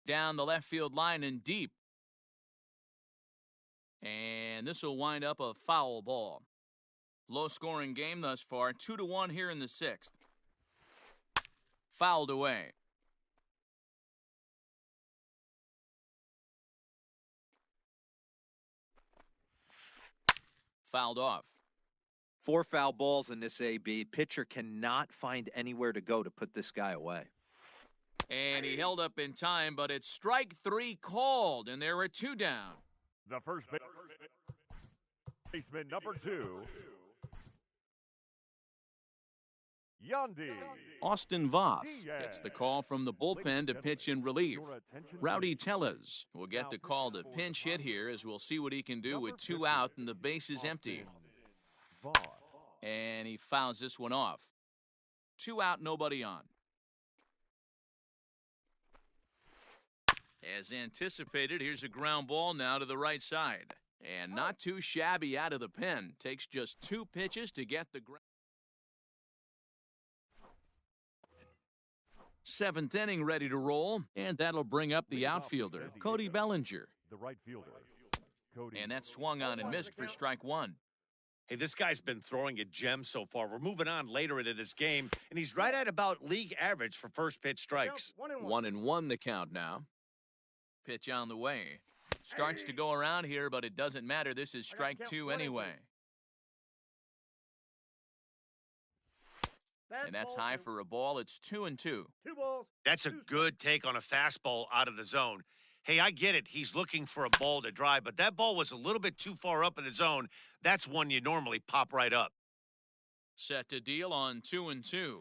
Down the left field line and deep. And this will wind up a foul ball. Low-scoring game thus far, 2-1 here in the sixth. Fouled away. Fouled off. 4 foul balls in this AB. Pitcher cannot find anywhere to go to put this guy away. And he held up in time, but it's strike 3 called, and there were 2 down. The first baseman, number 2, Yandy. Austin Voth gets the call from the bullpen to pitch in relief. Rowdy Tellez will get the call to pinch hit here, as we'll see what he can do with 2 out and the base is empty. And he fouls this one off. 2 out, nobody on. As anticipated, here's a ground ball now to the right side. And not too shabby out of the pen. Takes just 2 pitches to get the ground. 7th inning ready to roll, and that'll bring up the outfielder, Cody Bellinger. The right fielder, Cody. And that swung on and missed for strike 1. Hey, this guy's been throwing a gem so far. We're moving on later into this game, and he's right at about league average for first pitch strikes. 1-1 the count now. Pitch on the way. Starts to go around here, but it doesn't matter. This is strike 2 anyway. And that's high for a ball. It's 2-2. 2 balls. That's a good take on a fastball out of the zone. Hey, I get it. He's looking for a ball to drive, but that ball was a little bit too far up in the zone. That's one you normally pop right up. Set to deal on 2-2.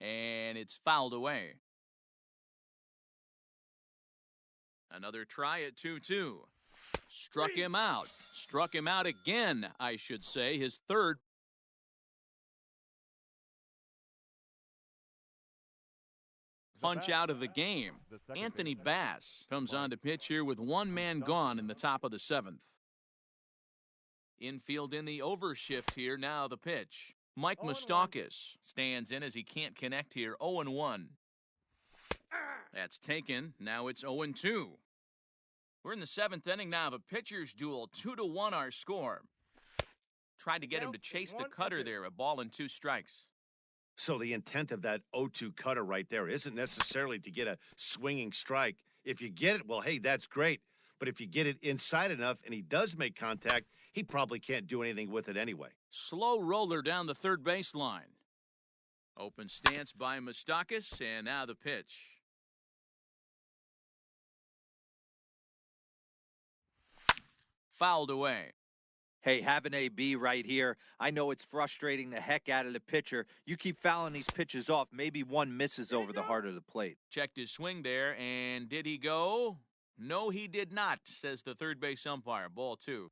And it's fouled away. Another try at 2-2. Struck him out. Struck him out again, I should say. His third. Punch out of the game. Anthony Bass comes on to pitch here with 1 man gone in the top of the 7th. Infield in the overshift here. Now the pitch. Mike Moustakas stands in as he can't connect here. 0-1. That's taken. Now it's 0-2. We're in the 7th inning now of a pitcher's duel. 2-1 our score. Tried to get him to chase the cutter there. A ball and 2 strikes. So the intent of that 0-2 cutter right there isn't necessarily to get a swinging strike. If you get it, well, hey, that's great. But if you get it inside enough and he does make contact, he probably can't do anything with it anyway. Slow roller down the third baseline. Open stance by Moustakas, and now the pitch. Fouled away. Hey, have an AB right here. I know it's frustrating the heck out of the pitcher. You keep fouling these pitches off. Maybe one misses over the heart of the plate. Checked his swing there, and did he go? No, he did not, says the third base umpire. Ball 2.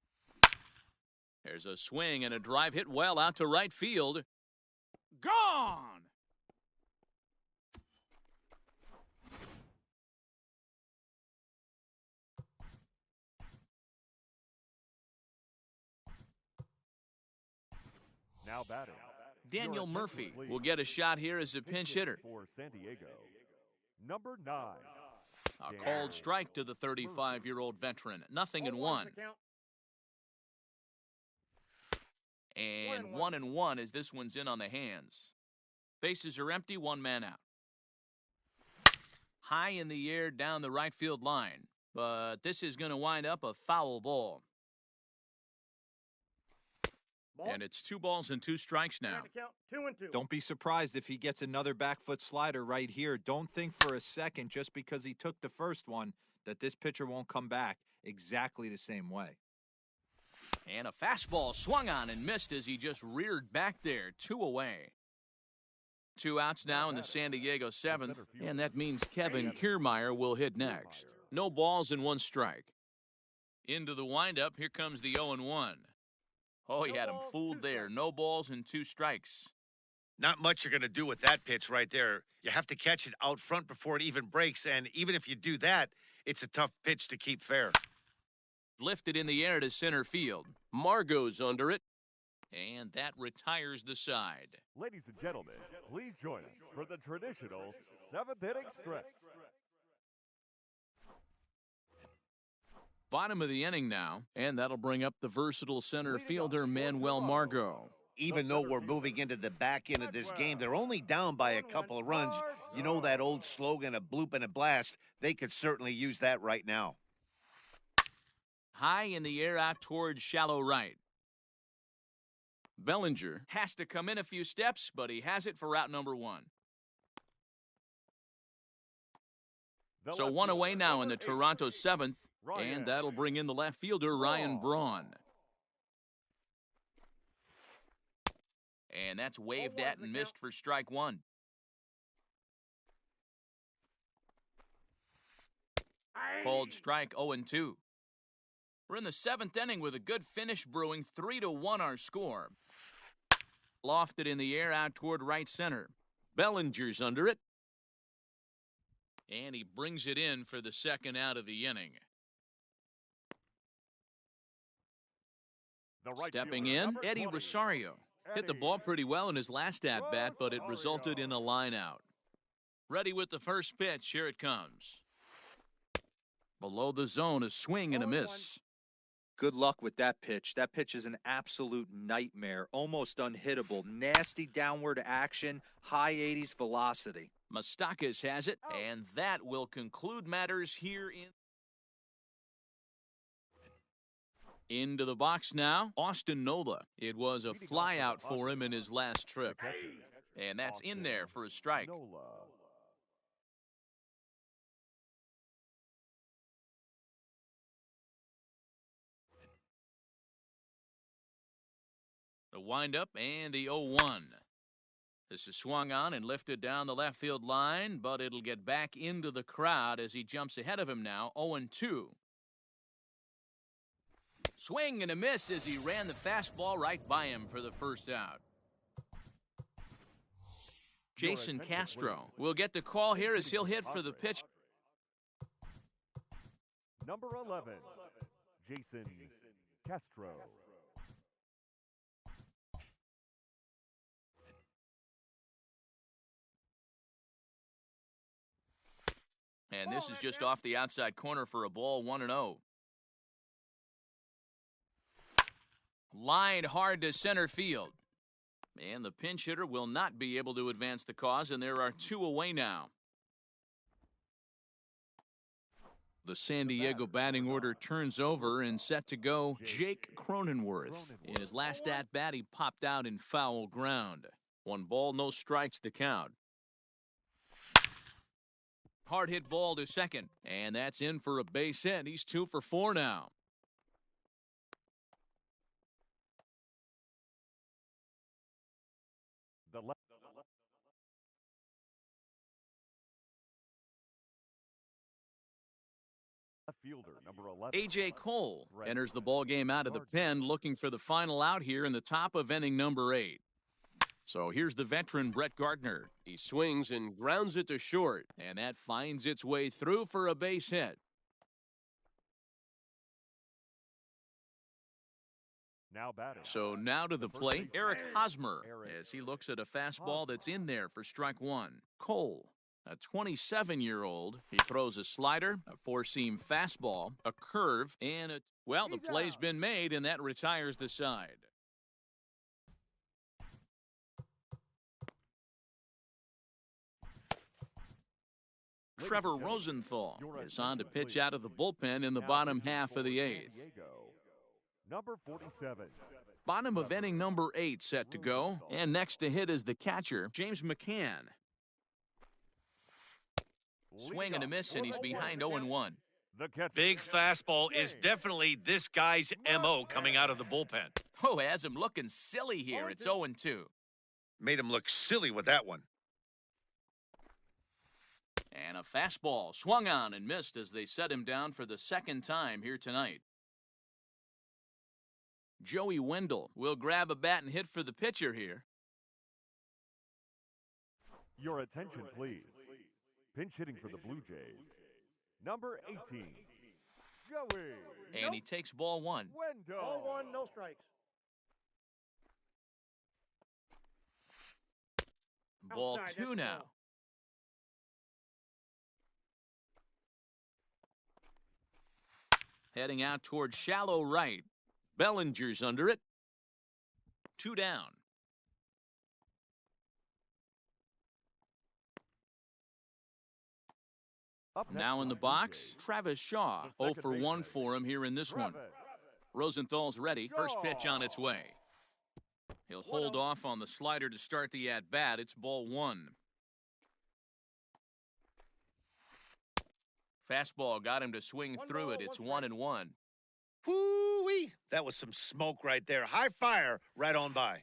There's a swing and a drive hit well out to right field. Gone! Now batting. Daniel Murphy will get a shot here as a pinch hitter. For San Diego, number 9. A called strike to the 35-year-old veteran. 0-1. And 1-1 as this one's in on the hands. Bases are empty, 1 man out. High in the air down the right field line. But this is going to wind up a foul ball. And it's 2 balls and 2 strikes now. 2-2. Don't be surprised if he gets another back foot slider right here. Don't think for a second, just because he took the first one, that this pitcher won't come back exactly the same way. And a fastball swung on and missed as he just reared back there. 2 away. 2 outs now in the San Diego 7th, and that means Kevin Kiermaier will hit next. No balls and 1 strike. Into the windup, here comes the 0-1. Oh, he had him fooled there. No balls and 2 strikes. Not much you're going to do with that pitch right there. You have to catch it out front before it even breaks, and even if you do that, it's a tough pitch to keep fair. Lifted in the air to center field. Margot's under it. And that retires the side. Ladies and gentlemen, please join us for the traditional 7th inning stretch. Bottom of the inning now, and that'll bring up the versatile center fielder Manuel Margot. Even though we're moving into the back end of this game, they're only down by a couple of runs. You know that old slogan, a bloop and a blast? They could certainly use that right now. High in the air out towards shallow right. Bellinger has to come in a few steps, but he has it for out number 1. So 1 away now in the Toronto 7th, and that'll bring in the left fielder Ryan Braun. And that's waved at and missed for strike 1. Called strike 0-2. We're in the 7th inning with a good finish brewing. 3-1 our score. Lofted in the air out toward right center. Bellinger's under it. And he brings it in for the second out of the inning. Stepping in, Eddie Rosario. Hit the ball pretty well in his last at-bat, but it resulted in a line out. Ready with the first pitch. Here it comes. Below the zone, a swing and a miss. Good luck with that pitch. That pitch is an absolute nightmare. Almost unhittable. Nasty downward action. High 80s velocity. Moustakas has it, and that will conclude matters here in... Into the box now, Austin Nola. It was a flyout for him in his last trip. And that's in there for a strike. The windup and the 0-1. This is swung on and lifted down the left field line, but it'll get back into the crowd as he jumps ahead of him now, 0-2. Swing and a miss as he ran the fastball right by him for the first out. Jason Castro will get the call here as he'll hit for the pitch. Number 11, Jason Castro. And this is just off the outside corner for a ball, 1-0. Lined hard to center field. And the pinch hitter will not be able to advance the cause, and there are 2 away now. The San Diego batting order turns over and set to go Jake Cronenworth. In his last at-bat, he popped out in foul ground. 1 ball, no strikes to count. Hard hit ball to second, and that's in for a base hit. He's 2 for 4 now. The left fielder, number 11. A.J. Cole enters the ball game out of the pen, looking for the final out here in the top of inning number 8. So here's the veteran Brett Gardner. He swings and grounds it to short, and that finds its way through for a base hit. Now batting. So now to the plate, Eric Hosmer, as he looks at a fastball that's in there for strike 1. Cole, a 27-year-old, he throws a slider, a four-seam fastball, a curve, and a... Well, the play's been made, and that retires the side. Trevor Rosenthal is on to pitch out of the bullpen in the bottom half of the 8th. Number 47. Bottom of inning number 8 set to go, and next to hit is the catcher, James McCann. Swing and a miss, and he's behind 0-1. Big fastball is definitely this guy's M.O. coming out of the bullpen. Oh, has him looking silly here. It's 0-2. Made him look silly with that one. And a fastball swung on and missed as they set him down for the second time here tonight. Joey Wendell will grab a bat and hit for the pitcher here. Your attention, please. Pinch hitting for the Blue Jays. Number 18, Joey. And he takes ball 1. Wendell. Ball 1, no strikes. Ball Outside, 2 that's now. ball. Heading out towards shallow right. Bellinger's under it. 2 down. Up next Now in the for box, DJ, Travis Shaw. the 0 second for 1 baseman, for him here in this one. Travis. Rosenthal's ready. First pitch on its way. He'll hold 1-0. off on the slider to start the at-bat. It's ball 1. Fastball got him to swing One through ball, it. It's 1 strike. 1-1. Whoo-wee! That was some smoke right there. High fire right on by.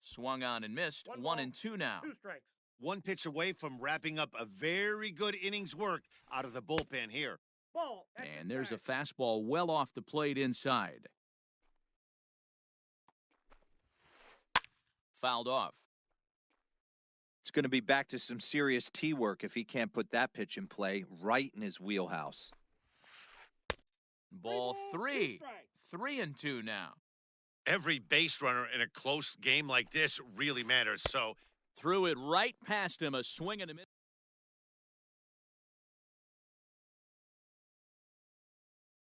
Swung on and missed. 1 1 ball, and 2 now. 2 strikes. One pitch away from wrapping up a very good innings work out of the bullpen here. Ball. Extra And there's a strike. fastball well off the plate inside. Fouled off. It's going to be back to some serious tee work if he can't put that pitch in play right in his wheelhouse. Ball 2 3. strikes. 3 and 2 now. Every base runner in a close game like this really matters. So Threw it right past him. A swing and a miss.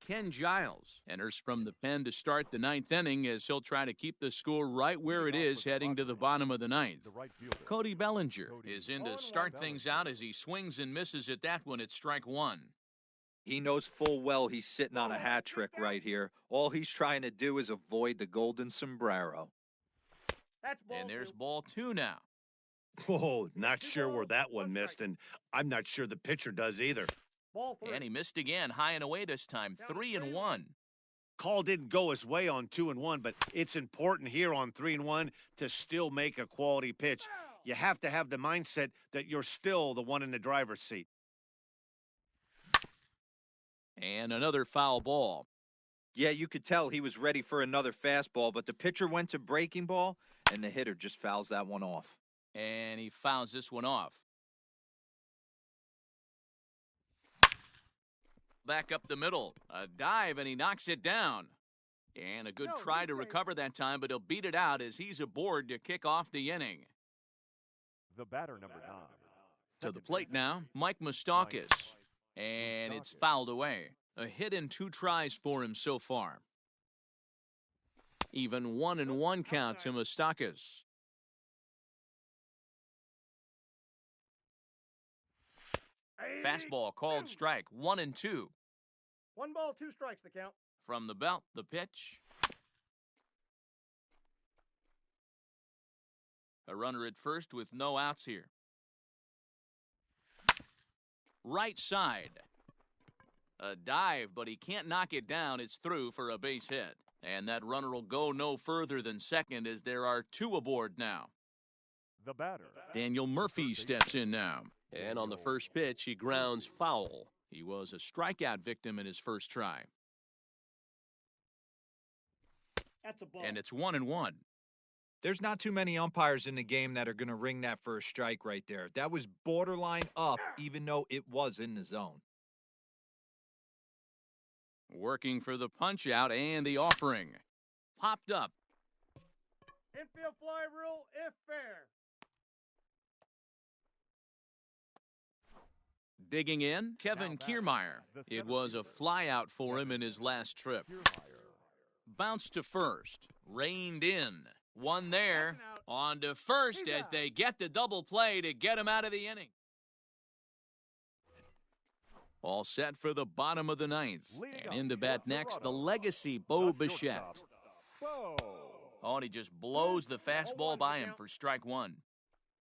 Ken Giles enters from the pen to start the 9th inning as he'll try to keep the score right where it is heading to the bottom of the 9th. The right fielder. Cody Bellinger Cody is in to Bellinger. start things out as he swings and misses at that one. It's strike 1. He knows full well he's sitting on a hat trick right here. All he's trying to do is avoid the golden sombrero. That's ball. And there's 2. ball 2 now. whoa, not sure where that one missed, and I'm not sure the pitcher does either. Ball 3. And he missed again, high and away this time. 3 and 1. Call didn't go his way on 2 and 1, but it's important here on 3 and 1 to still make a quality pitch. You have to have the mindset that you're still the one in the driver's seat. And another foul ball. Yeah, you could tell he was ready for another fastball, but the pitcher went to breaking ball, and the hitter just fouls that one off. And he fouls this one off. Back up the middle. A dive, and he knocks it down. And a good No, try he's to right. recover that time, but he'll beat it out as he's aboard to kick off the inning. The batter, number 9. To the plate now, Mike Moustakas. And it's fouled away. A hit and 2 tries for him so far. Even 1 and 1 count to Moustakas. Fastball called strike. 1 and 2. 1 ball, 2 strikes the count. From the belt, the pitch. A runner at first with no outs here. Right side. A dive, but he can't knock it down. It's through for a base hit. And that runner will go no further than second as there are 2 aboard now. The batter. Daniel Murphy steps in now. And on the first pitch, he grounds foul. He was a strikeout victim in his first try. That's a ball. And it's 1 and 1. There's not too many umpires in the game that are going to ring that first strike right there. That was borderline up, even though it was in the zone. Working for the punch out and the offering. Popped up. Infield fly rule if fair. Digging in, Kevin Kiermaier. It was a flyout for him in his last trip. Bounced to first. Reined in. One there. On to first as they get the double play to get him out of the inning. All set for the bottom of the 9th. And in to bat next, the legacy Bo Bichette. Oh, and he just blows the fastball by him for strike 1.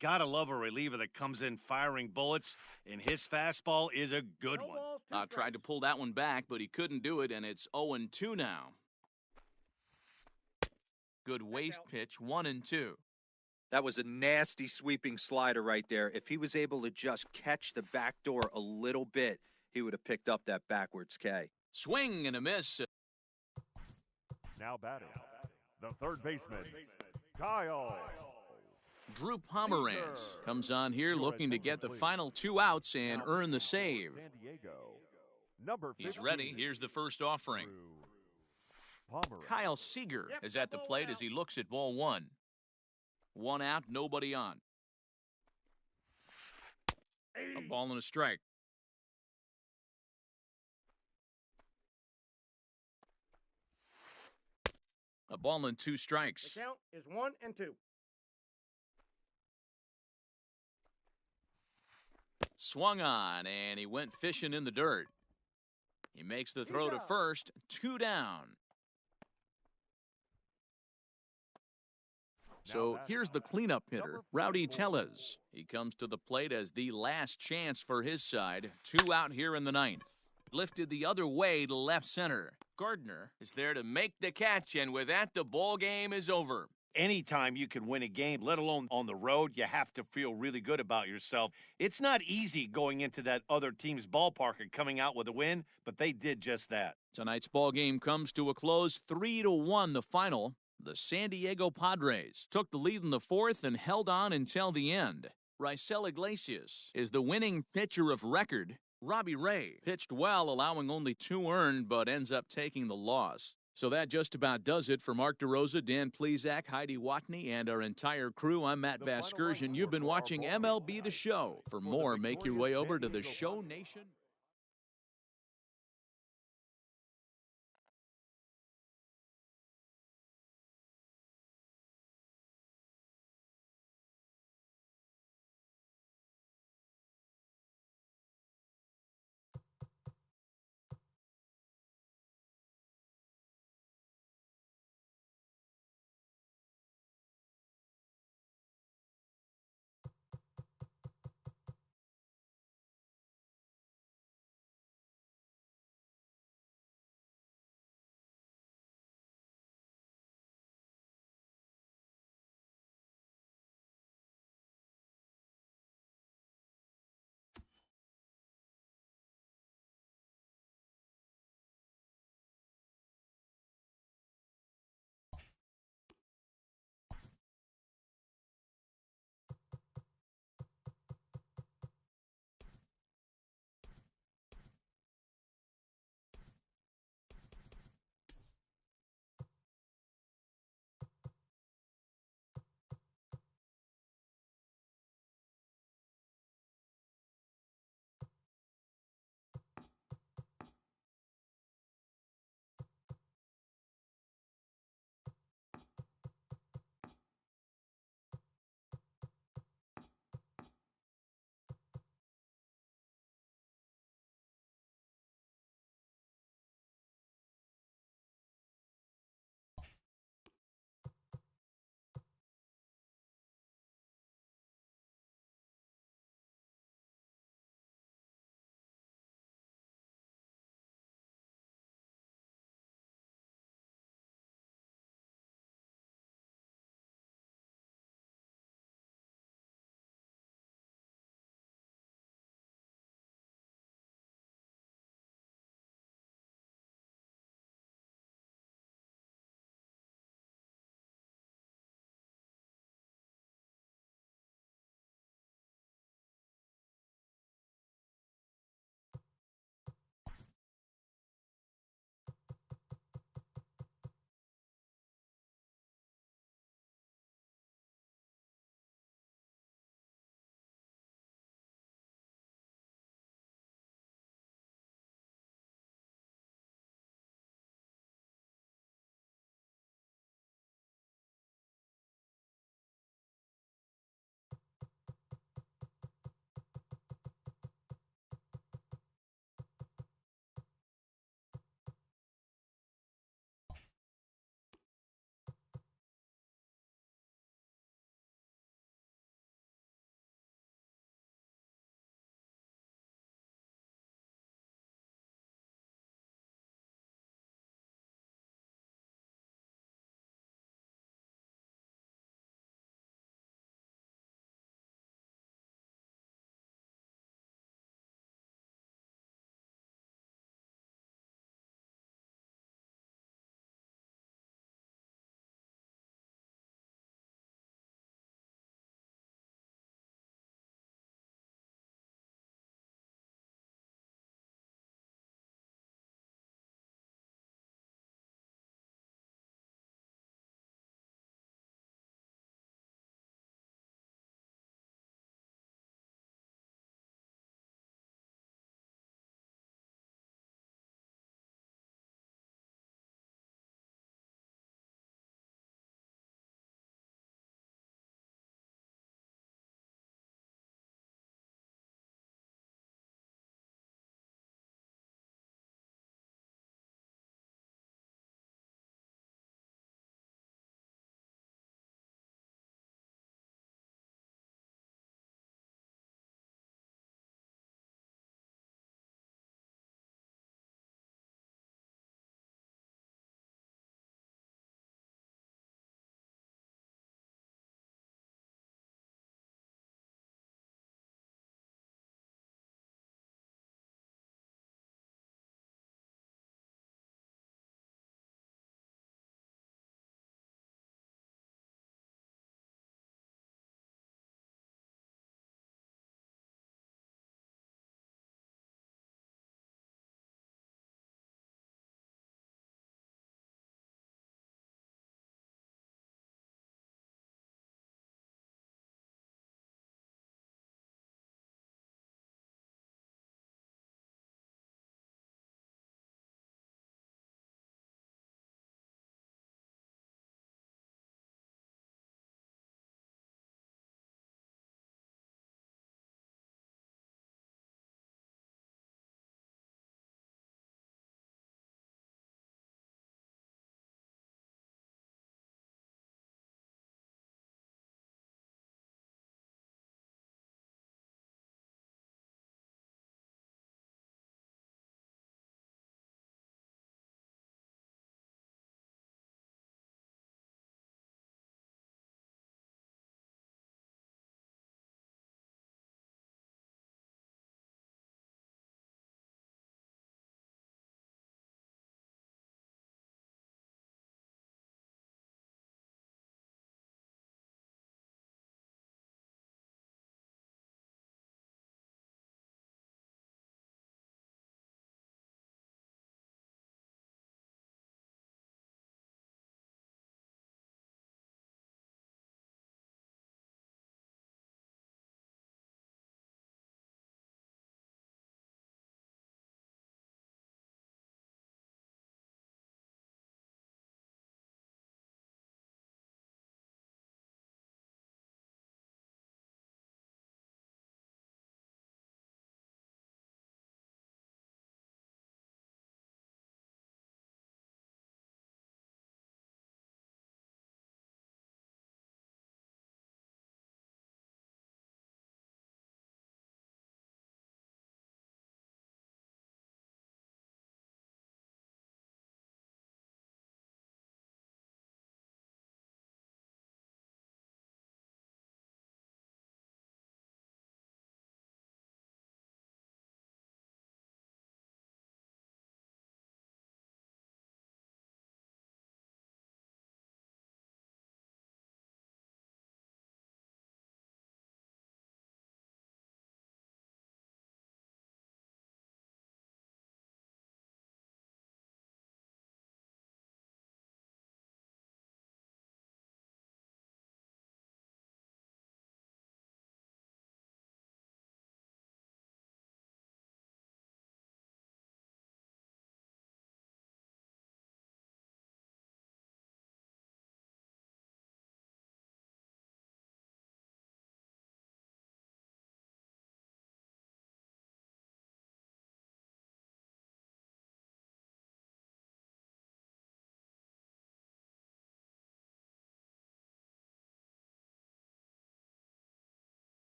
Gotta love a reliever that comes in firing bullets, and his fastball is a good No one. balls, 2 Tried to pull that one back, but he couldn't do it, and it's 0 and 2 now. Good waist pitch, 1 and 2. That was a nasty sweeping slider right there. If he was able to just catch the back door a little bit, he would have picked up that backwards K. Swing and a miss. Now batting. The third baseman, Kyle. Drew Pomeranz comes on here looking to get the final 2 outs and earn the save. San Diego. Number He's 15, ready. Here's the first offering. Drew Pomeranz. Kyle Seager is at the plate as he looks at ball 1. 1 out, nobody on. A ball and a strike. A ball and 2 strikes. The count is 1 and 2. Swung on, and he went fishing in the dirt. He makes the throw to first, 2 down. So here's the cleanup hitter, Rowdy Tellez. He comes to the plate as the last chance for his side. 2 out here in the 9th. Lifted the other way to left center. Gardner is there to make the catch, and with that, the ball game is over. Anytime you can win a game, let alone on the road, you have to feel really good about yourself. It's not easy going into that other team's ballpark and coming out with a win, but they did just that. Tonight's ball game comes to a close, 3-1 the final. The San Diego Padres took the lead in the 4th and held on until the end. Raisel Iglesias is the winning pitcher of record. Robbie Ray pitched well, allowing only 2 earned, but ends up taking the loss. So that just about does it for Mark DeRosa, Dan Plesac, Heidi Watney, and our entire crew. I'm Matt Vasgersian. You've been watching MLB The Show. For more, make your way over to the Show Nation.